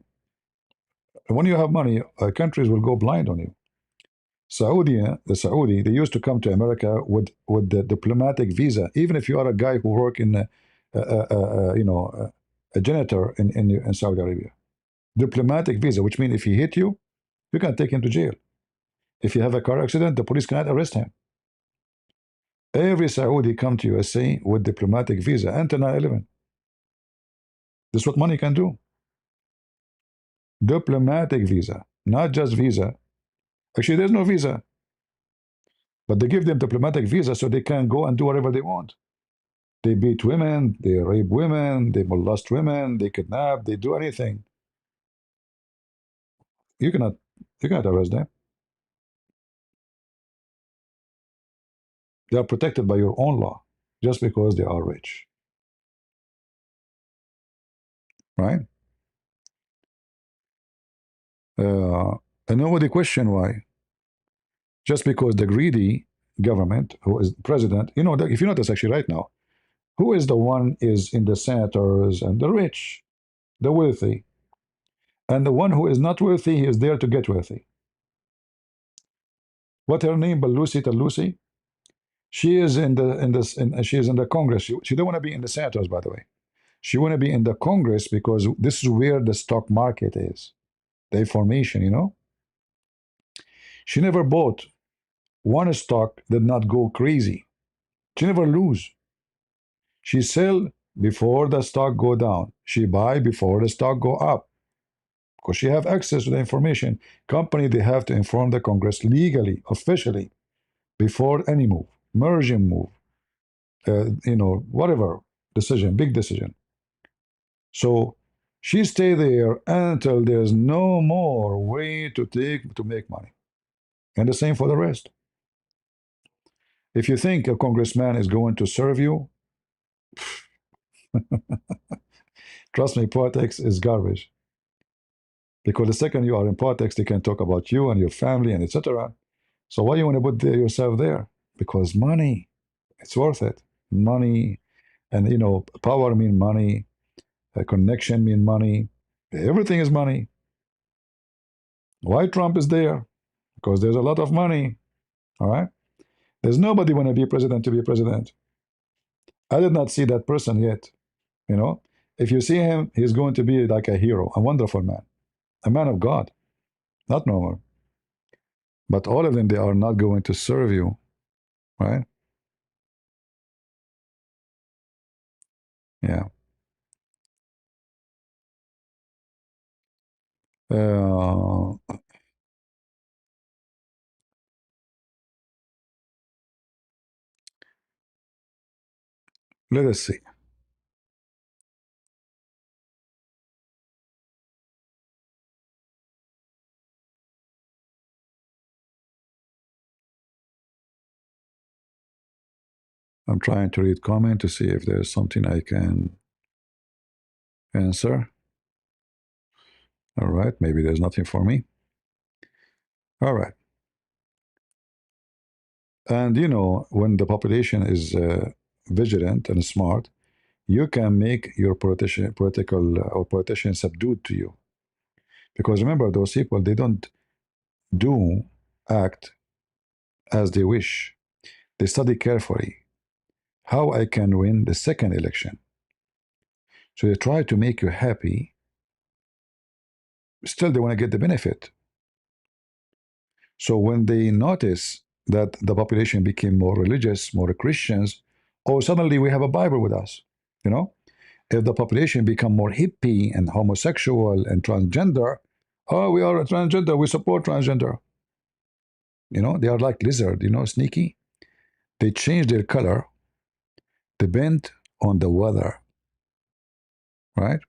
when you have money, countries will go blind on you. The Saudi, they used to come to America with the diplomatic visa, even if you are a guy who work in, a janitor in Saudi Arabia. Diplomatic visa, which means if he hit you, you can take him to jail. If you have a car accident, the police cannot arrest him. Every Saudi come to USA with diplomatic visa until 9/11. This is what money can do. Diplomatic visa, not just visa. Actually, there's no visa, but they give them diplomatic visa so they can go and do whatever they want. They beat women, they rape women, they molest women, they kidnap, they do anything. You cannot arrest them. They are protected by your own law just because they are rich. Right? And nobody question why. Just because the greedy government, who is president, if you notice actually right now, who is the one is in the senators and the rich, the wealthy, and the one who is not wealthy, he is there to get wealthy. What her name? Lucy. She is she is in the Congress. She don't want to be in the senators, by the way. She want to be in the Congress because this is where the stock market is, the information. She never bought one stock, did not go crazy. She never lose. She sell before the stock go down. She buy before the stock go up. Because she have access to the information. Company, they have to inform the Congress legally, officially, before any move, merging move, whatever decision, big decision. So she stay there until there's no more way to make money. And the same for the rest. If you think a congressman is going to serve you, trust me, politics is garbage. Because the second you are in politics, they can talk about you and your family and etc. So why you want to put yourself there? Because money, it's worth it. Money, And you know, power mean money, connection mean money. Everything is money. Why Trump is there? Because there's a lot of money. All right. There's nobody want to be president to be president. I did not see that person yet. You know, if you see him, he's going to be like a hero, a wonderful man, a man of God, not normal. But all of them, they are not going to serve you, right? Yeah. Uh, let us see. I'm trying to read comment to see if there's something I can answer. All right, maybe there's nothing for me. All right. And you know, when the population is vigilant and smart, you can make your political or politician subdued to you. Because remember, those people, they don't do act as they wish. They study carefully how I can win the second election. So they try to make you happy. Still, they want to get the benefit. So when they notice that the population became more religious, more Christians, oh, suddenly we have a Bible with us. You know, if the population become more hippie and homosexual and transgender, oh, we are a transgender, we support transgender. You know, they are like lizard, you know, sneaky. They change their color, depend on the weather, right?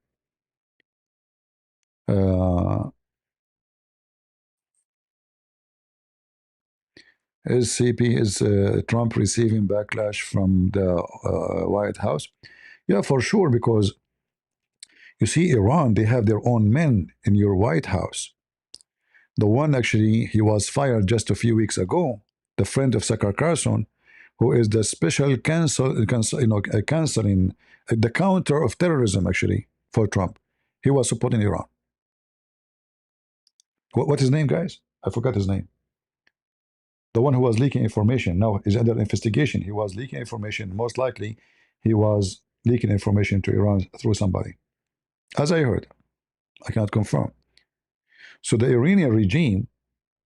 Is CP is Trump receiving backlash from the White House? Yeah, for sure, because you see, Iran, they have their own men in your White House. The one actually, he was fired just a few weeks ago, the friend of Sakar Carson, who is the special counseling, the counter of terrorism actually for Trump. He was supporting Iran. What's his name, guys? I forgot his name. The one who was leaking information now is under investigation. He was leaking information. Most likely, he was leaking information to Iran through somebody. As I heard, I cannot confirm. So the Iranian regime,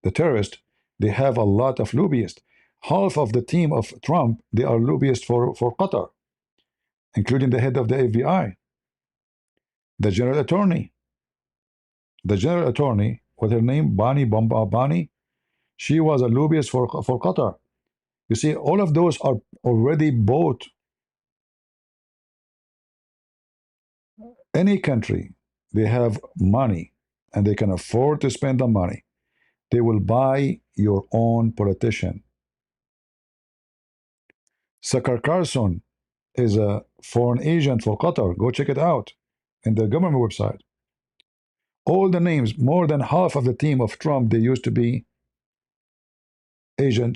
the terrorists, they have a lot of lobbyists. Half of the team of Trump, they are lobbyists for Qatar, including the head of the FBI, the general attorney. The general attorney, what her name, Bani Bombani, she was a lobbyist for Qatar. You see, all of those are already bought. Any country, they have money and they can afford to spend the money. They will buy your own politician. Sakar Carson is a foreign agent for Qatar. Go check it out in the government website. All the names, more than half of the team of Trump, they used to be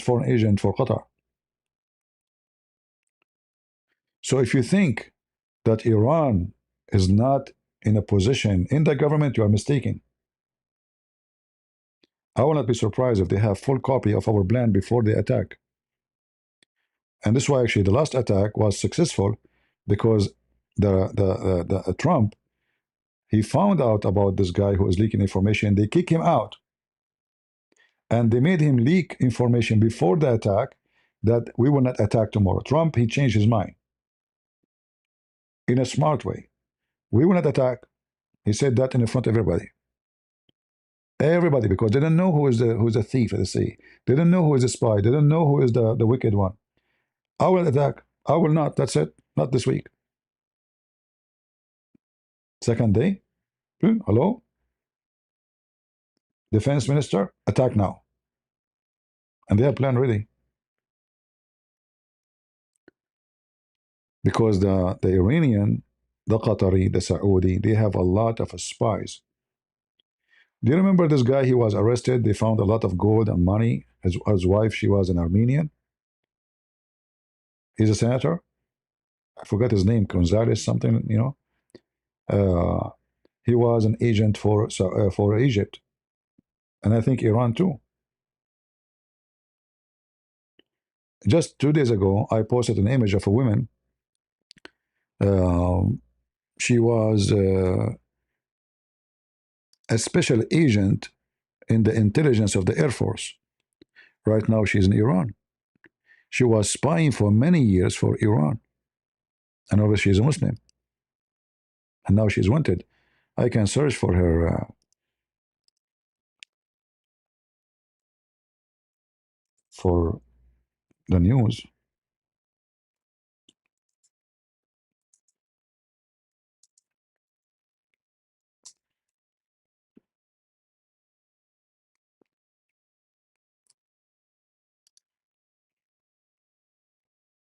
foreign agent for Qatar. So if you think that Iran is not in a position in the government, you are mistaken. I will not be surprised if they have full copy of our plan before they attack. And this is why actually the last attack was successful, because the Trump, he found out about this guy who is leaking information. They kick him out, and they made him leak information before the attack that we will not attack tomorrow. Trump, he changed his mind in a smart way. We will not attack. He said that in front of everybody. Everybody, because they don't know who is the thief at the sea. They don't know who is the spy. They don't know who is the wicked one. I will attack. I will not. That's it. Not this week. Second day. Hello? Defense minister, attack now. And they have plan ready. Because the Iranian, the Qatari, the Saudi, they have a lot of spies. Do you remember this guy? He was arrested. They found a lot of gold and money. His wife, she was an Armenian. He's a senator. I forgot his name, Gonzalez something, you know. He was an agent for Egypt, and I think Iran too. Just 2 days ago, I posted an image of a woman. Um, she was a special agent in the intelligence of the Air Force. Right now, she's in Iran. She was spying for many years for Iran, and obviously she's a Muslim, and now she's wanted. I can search for her for the news.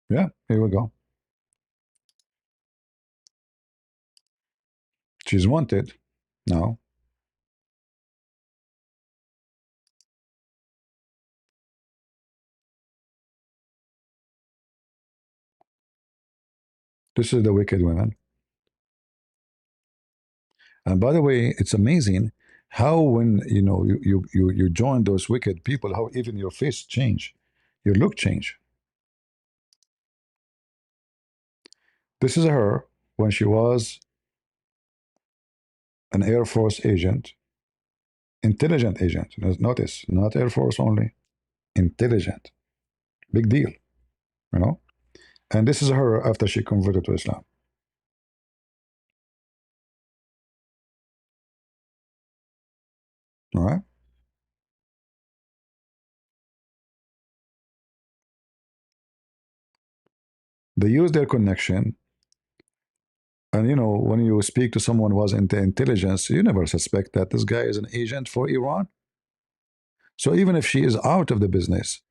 Yeah, here we go. She's wanted now. This is the wicked women. And by the way, it's amazing how when you join those wicked people, how even your face change, your look change. This is her when she was an Air Force agent, intelligent agent. Notice, not Air Force only, intelligent. Big deal, you know. And this is her after she converted to Islam. All right. They use their connection. And when you speak to someone who was into intelligence, you never suspect that this guy is an agent for Iran. So even if she is out of the business,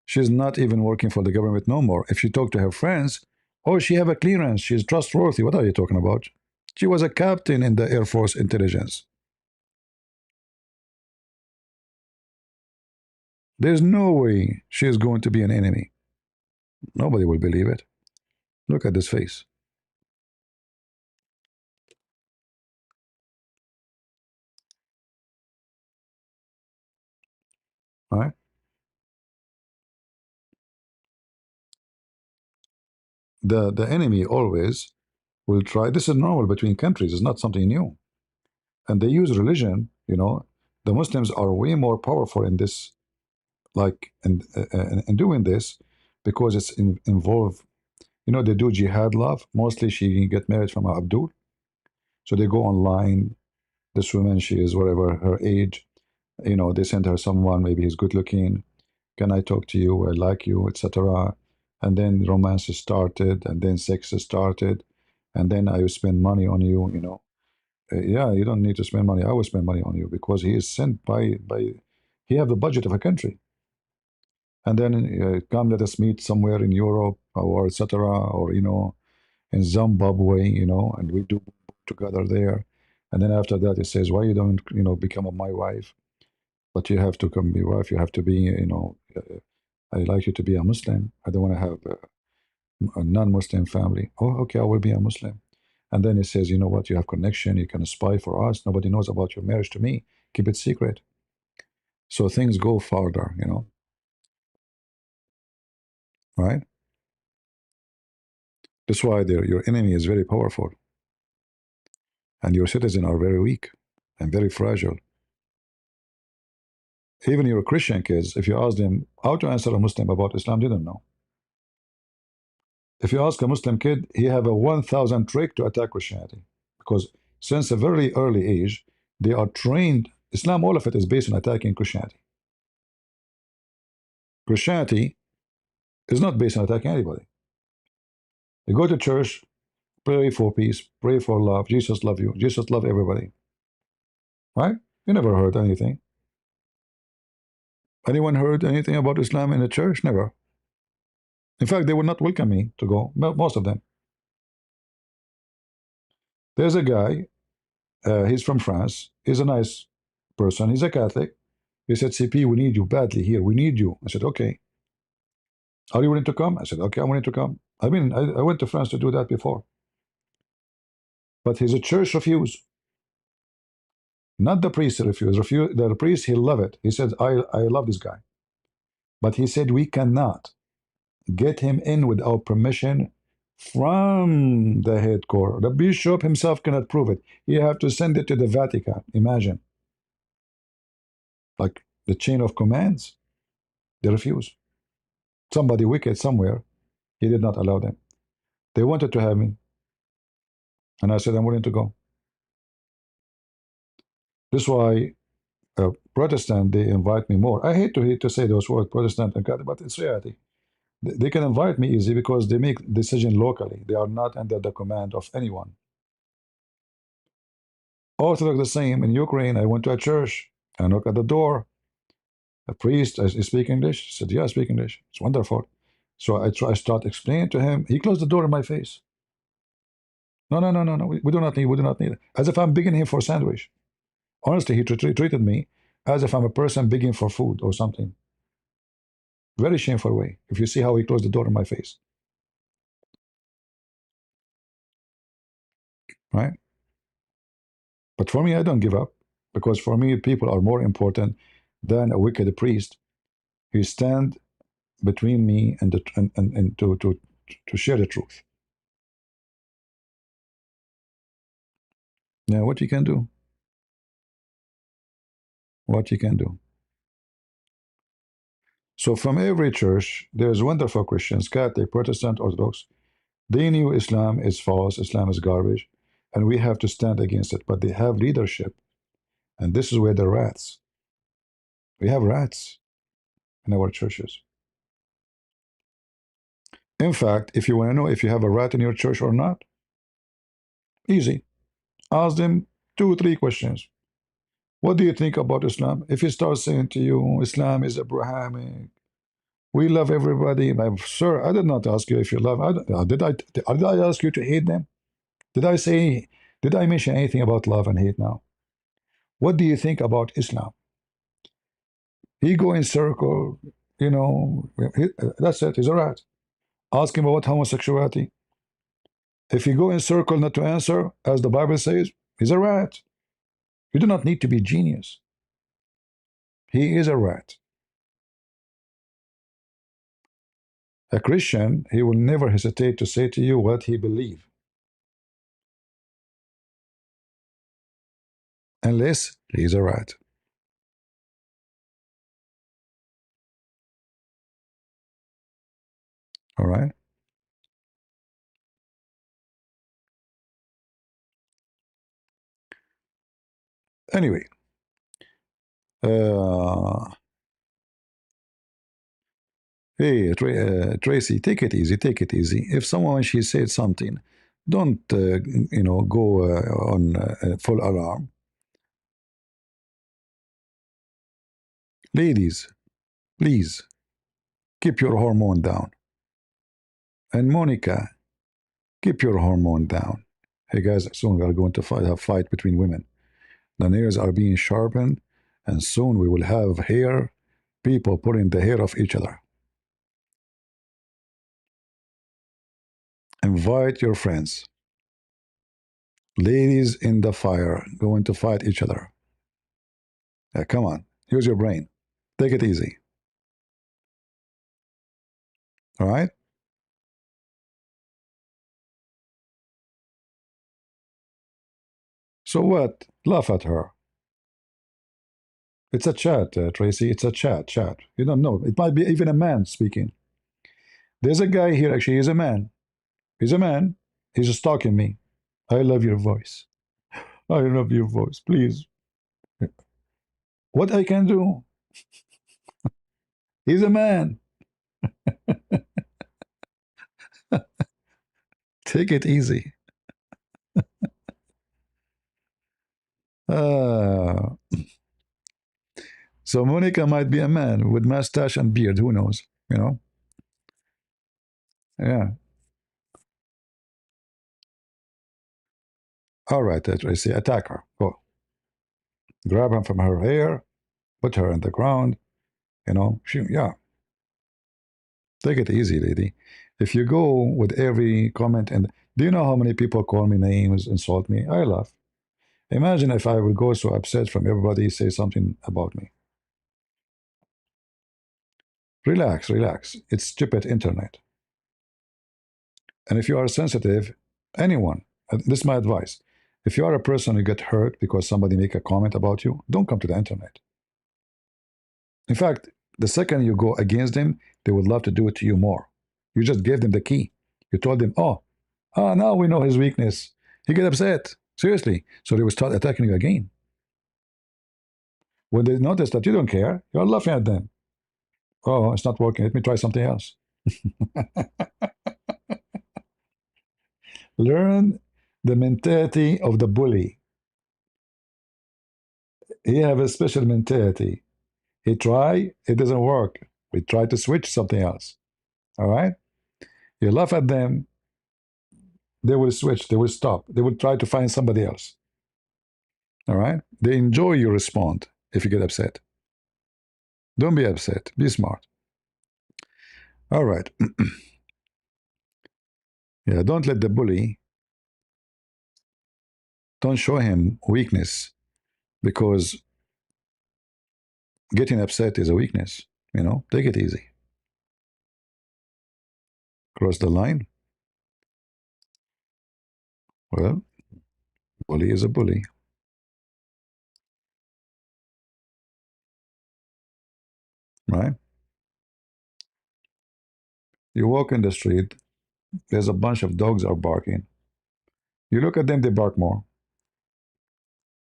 she's not even working for the government no more. If she talk to her friends, oh, she have a clearance, she's trustworthy. What are you talking about? She was a captain in the Air Force intelligence. There's no way she is going to be an enemy. Nobody will believe it. Look at this face. All right. The enemy always will try. This is normal between countries. It's not something new. And they use religion. The Muslims are way more powerful in this, like in doing this, because it's involved. They do jihad love. Mostly she get married from Abdul. So they go online. This woman, she is whatever her age. They send her someone, maybe he's good looking. Can I talk to you? I like you, etc. And then romance is started, and then sex is started, and then I will spend money on you. Yeah, you don't need to spend money. I will spend money on you because he is sent by he have the budget of a country. And then come let us meet somewhere in Europe or etc. or in Zimbabwe, and we do together there. And then after that, it says, why you don't become my wife? But you have to come be wife. You have to be I like you to be a Muslim. I don't want to have a non-Muslim family. Oh, okay, I will be a Muslim. And then it says, you know what? You have connection. You can spy for us. Nobody knows about your marriage to me. Keep it secret. So things go farther, right? That's why your enemy is very powerful, and your citizens are very weak and very fragile. Even your Christian kids, if you ask them how to answer a Muslim about Islam, they don't know. If you ask a Muslim kid, he have a 1,000 trick to attack Christianity, because since a very early age, they are trained. Islam, all of it is based on attacking Christianity. Christianity is not based on attacking anybody. You go to church, pray for peace, pray for love. Jesus love you. Jesus love everybody. Right? You never heard anything. Anyone heard anything about Islam in the church? Never. In fact, they would not welcome me to go, most of them. There's a guy, he's from France. He's a nice person. He's a Catholic. He said, CP, we need you badly here. We need you. I said, okay. Are you willing to come? I said, okay, I'm willing to come. I mean, I went to France to do that before. But his church refused. Not the priest refused. The priest, he loved it. He said, I love this guy. But he said, we cannot get him in without permission from the head court. The bishop himself cannot prove it. You have to send it to the Vatican. Imagine. Like the chain of commands. They refuse. Somebody wicked somewhere, he did not allow them. They wanted to have me. And I said, I'm willing to go. This is why Protestant, they invite me more. I hate to say those words, Protestant and Catholic, but it's reality. They can invite me easy because they make decision locally. They are not under the command of anyone. Orthodox the same. In Ukraine, I went to a church. I knocked at the door. A priest, I speak English. He said, yeah, I speak English. It's wonderful. So I start explaining to him. He closed the door in my face. No, no, no, no, no. We do not need. We do not need it. As if I'm begging him for a sandwich. Honestly, he treated me as if I'm a person begging for food or something. Very shameful way. If you see how he closed the door in my face, right? But for me, I don't give up because for me, people are more important than a wicked priest who stand between me and to share the truth. Now, what you can do? What you can do? So from every church, there's wonderful Christians, Catholic, Protestant, Orthodox. They knew Islam is false, Islam is garbage, and we have to stand against it. But they have leadership, and this is where the rats. We have rats in our churches. In fact, if you want to know if you have a rat in your church or not, easy. Ask them 2 or 3 questions. What do you think about Islam? If he starts saying to you, Islam is Abrahamic, we love everybody. Sir, I did not ask you if you love. Did I ask you to hate them? Did I mention anything about love and hate now? What do you think about Islam? He go in circle, you know, that's it, he's a rat. Ask him about homosexuality. If you go in circle not to answer, as the Bible says, he's a rat. You do not need to be genius. He is a rat. A Christian, he will never hesitate to say to you what he believes. Unless he is a rat. All right? Anyway. Hey, Tracy, take it easy, take it easy. If someone, she said something, don't, you know, go on full alarm. Ladies, please, keep your hormone down. And Monica, keep your hormone down. Hey guys, soon we are going to have a fight between women. The nails are being sharpened, and soon we will have hair, people pulling the hair of each other. Invite your friends. Ladies in the fire going to fight each other. Come on, use your brain. Take it easy. All right? So what? Laugh at her. It's a chat, Tracy. It's a chat. You don't know. It might be even a man speaking. There's a guy here, actually, he's a man. He's a man. He's stalking me. I love your voice. I love your voice. Please. What I can do? He's a man. Take it easy. So Monica might be a man with mustache and beard. Who knows? You know? Yeah. All right, Tracy, attack her. Go. Grab her from her hair, put her on the ground. You know, yeah. Take it easy, lady. If you go with every comment, and do you know how many people call me names, insult me? I laugh. Imagine if I would go so upset from everybody say something about me. Relax, relax. It's stupid internet. And if you are sensitive, anyone, this is my advice. If you are a person who get hurt because somebody make a comment about you, don't come to the internet. In fact, the second you go against them, they would love to do it to you more. You just gave them the key. You told them, now we know his weakness. He get upset. Seriously. So they will start attacking you again. When they notice that you don't care, you're laughing at them. Oh, it's not working. Let me try something else. Learn the mentality of the bully. He have a special mentality. He try, it doesn't work. We try to switch something else. All right? You laugh at them, they will switch, they will stop, they will try to find somebody else. All right? They enjoy your response if you get upset. Don't be upset, be smart. All right. Yeah, don't let the bully, don't show him weakness, because getting upset is a weakness. Take it easy. Cross the line. Well, bully is a bully. Right? You walk in the street, there's a bunch of dogs are barking. You look at them, they bark more.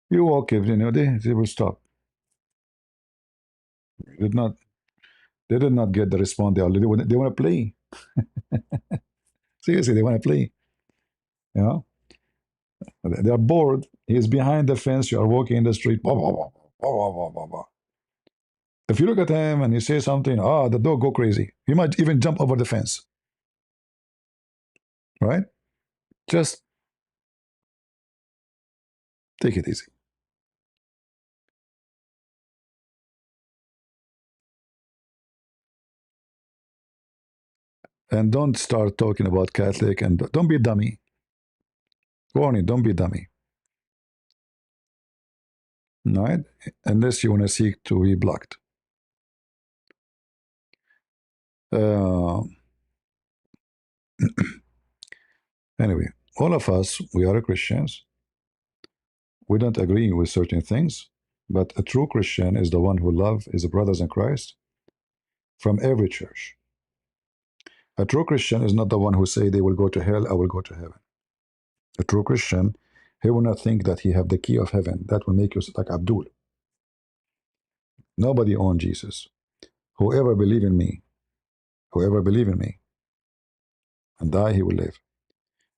You walk, they will stop. Did not, they did not get the response they want to play. Seriously, they want to play. You know, they are bored. He's behind the fence. You are walking in the street. Bah, bah, bah, bah, bah, bah, bah. If you look at him and you say something, the dog go crazy. He might even jump over the fence. Right? Just take it easy. And don't start talking about Catholic, and don't be dummy. Warning, don't be dummy. Right? Unless you want to seek to be blocked. Anyway, all of us, we are Christians. We don't agree with certain things, but a true Christian is the one who loves his brothers in Christ from every church. A true Christian is not the one who say they will go to hell, I will go to heaven. A true Christian, he will not think that he have the key of heaven. That will make you like Abdul. Nobody owns Jesus. Whoever believe in me, and die, he will live.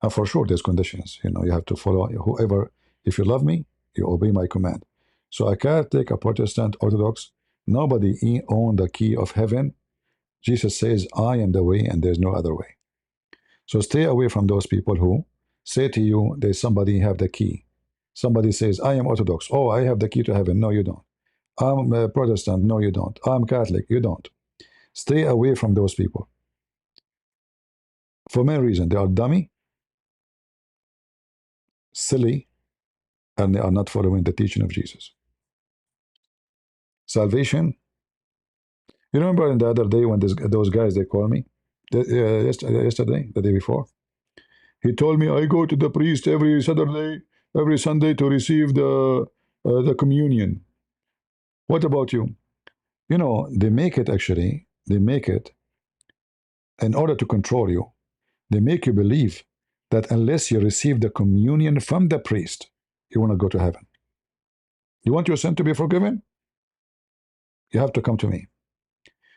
And for sure, there's conditions. You have to follow whoever. If you love me, you obey my command. So a Catholic, a Protestant, Orthodox, nobody owns the key of heaven. Jesus says, I am the way and there's no other way. So stay away from those people who say to you, there's somebody have the key. Somebody says, I am Orthodox. Oh, I have the key to heaven. No, you don't. I'm a Protestant. No, you don't. I'm Catholic. You don't. Stay away from those people. For many reasons. They are dummy, silly, and they are not following the teaching of Jesus. Salvation. You remember the other day when those guys, they called me? Yesterday, the day before? He told me, I go to the priest every Saturday, every Sunday to receive the communion. What about you? They make it in order to control you. They make you believe that unless you receive the communion from the priest, you will not go to heaven. You want your sin to be forgiven? You have to come to me.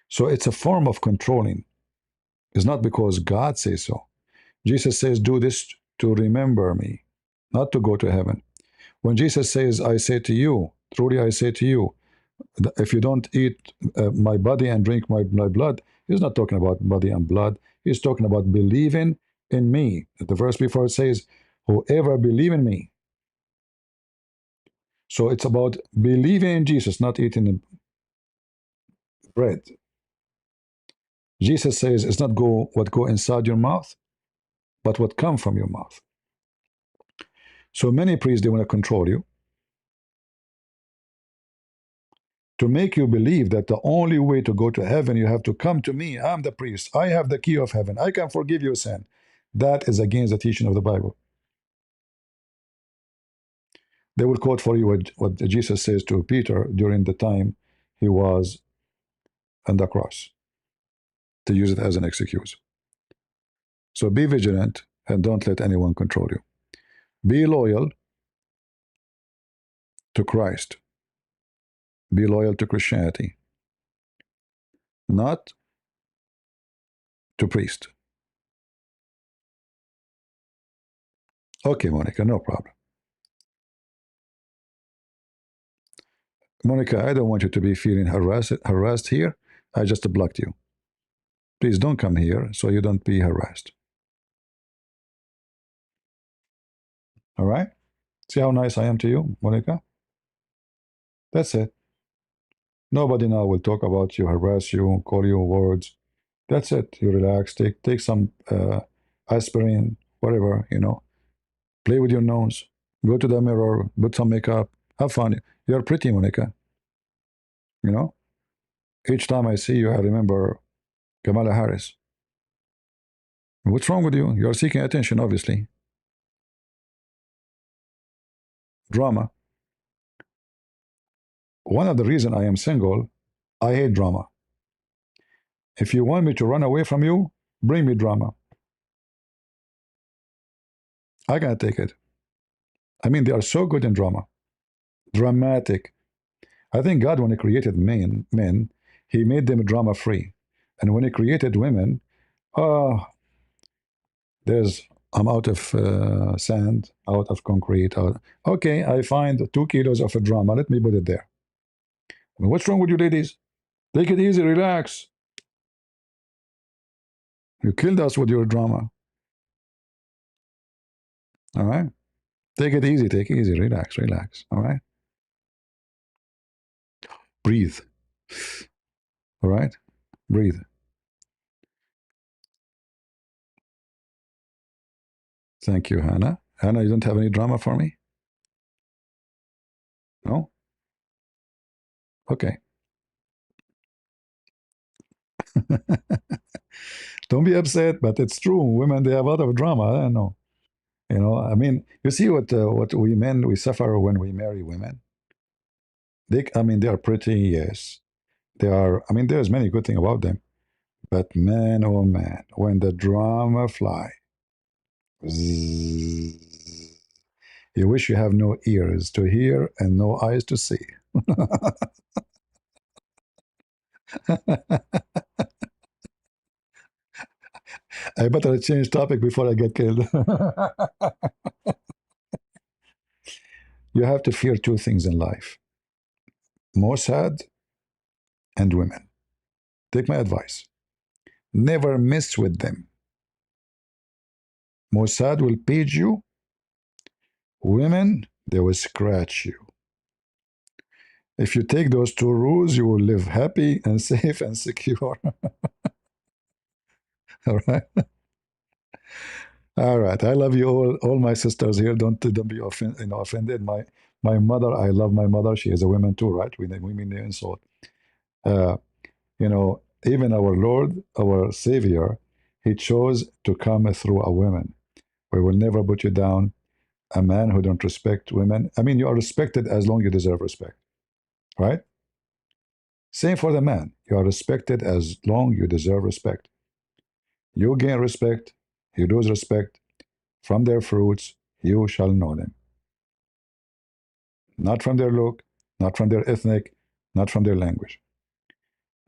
So it's a form of controlling. It's not because God says so. Jesus says, do this to remember me, not to go to heaven. When Jesus says, I say to you, truly I say to you, if you don't eat my body and drink my blood, he's not talking about body and blood. He's talking about believing in me. The verse before it says, whoever believe in me. So it's about believing in Jesus, not eating bread. Jesus says it's not go what go inside your mouth, but what come from your mouth. So many priests, they want to control you to make you believe that the only way to go to heaven, you have to come to me. I'm the priest. I have the key of heaven. I can forgive your sin. That is against the teaching of the Bible. They will quote for you what Jesus says to Peter during the time he was on the cross, to use it as an excuse. So be vigilant and don't let anyone control you. Be loyal to Christ. Be loyal to Christianity, not to priest. Okay, Monica, no problem. Monica, I don't want you to be feeling harassed here. I just blocked you. Please don't come here so you don't be harassed. All right? See how nice I am to you, Monica? That's it. Nobody now will talk about you, harass you, call you words. That's it. You relax. Take some aspirin, whatever, you know. Play with your nose. Go to the mirror. Put some makeup. Have fun. You're pretty, Monica. You know. Each time I see you, I remember Kamala Harris. What's wrong with you? You're seeking attention, obviously. Drama. One of the reasons I am single, I hate drama. If you want me to run away from you, bring me drama. I can't take it. I mean, they are so good in drama. Dramatic. I think God, when He created men, He made them drama free. And when He created women, I'm out of sand, out of concrete. Okay, I find 2 kilos of a drama. Let me put it there. I mean, what's wrong with you ladies? Take it easy, relax. You killed us with your drama. All right? Take it easy, relax, relax. All right? Breathe. All right? Breathe. Thank you, Hannah. Hannah, you don't have any drama for me? No? Okay. Don't be upset, but it's true. Women, they have a lot of drama. I don't know. You know, I mean, you see what we men, we suffer when we marry women. I mean, they are pretty, yes. They are, I mean, there's many good things about them. But man, oh man, when the drama fly, zzz, you wish you have no ears to hear and no eyes to see. I better change topic before I get killed. You have to fear 2 things in life: Mossad and women. Take my advice. Never mess with them. Mossad will page you. Women, they will scratch you. If you take those 2 rules, you will live happy and safe and secure. All right. All right. I love you all my sisters here. Don't be offended. My mother, I love my mother. She is a woman too, right? We mean the insult. Uh, even our Lord, our Savior, He chose to come through a woman. We will never put you down. A man who don't respect women. I mean, you are respected as long as you deserve respect, right? Same for the man. You are respected as long as you deserve respect. You gain respect, you lose respect. From their fruits you shall know them. Not from their look, not from their ethnic, not from their language.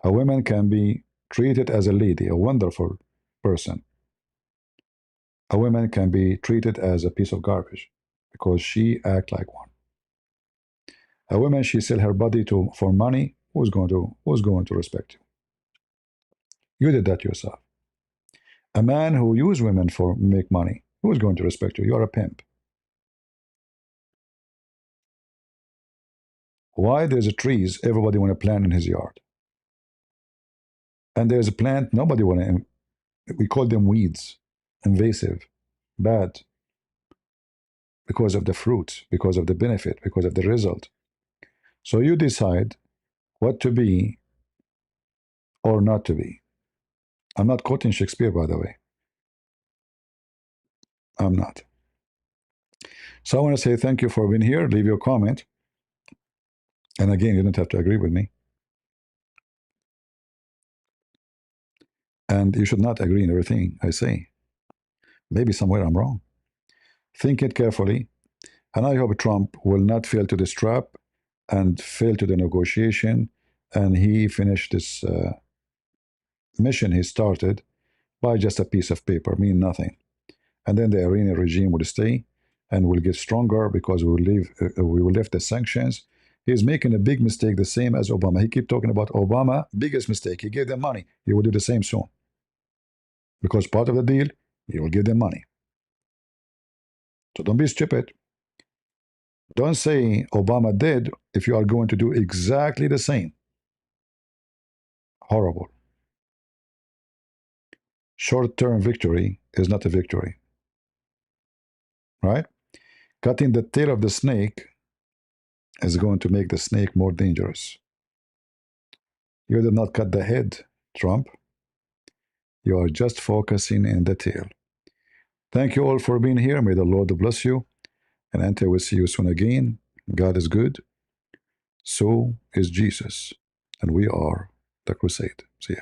A woman can be treated as a lady, a wonderful person. A woman can be treated as a piece of garbage because she act like one. A woman, she sell her body for money. Who's going to respect you? You did that yourself. A man who use women for make money, who's going to respect you? You're a pimp. Why there's a trees everybody want to plant in his yard? And there's a plant nobody want to, we call them weeds, invasive, bad, because of the fruit, because of the benefit, because of the result. So you decide what to be or not to be. I'm not quoting Shakespeare, by the way. I'm not. So I want to say thank you for being here. Leave your comment. And again, you don't have to agree with me. And you should not agree in everything I say. Maybe somewhere I'm wrong. Think it carefully. And I hope Trump will not fail to this trap and fail to the negotiation. And he finished this mission he started by just a piece of paper, mean nothing. And then the Iranian regime will stay and will get stronger because we will lift the sanctions. He's making a big mistake, the same as Obama. He keep talking about Obama, biggest mistake. He gave them money. He will do the same soon. Because part of the deal, he will give them money. So don't be stupid. Don't say Obama did if you are going to do exactly the same. Horrible. Short-term victory is not a victory. Right? Cutting the tail of the snake is going to make the snake more dangerous. You did not cut the head, Trump. You are just focusing in the tail. Thank you all for being here. May the Lord bless you. And until we see you soon again, God is good. So is Jesus. And we are the crusade. See ya.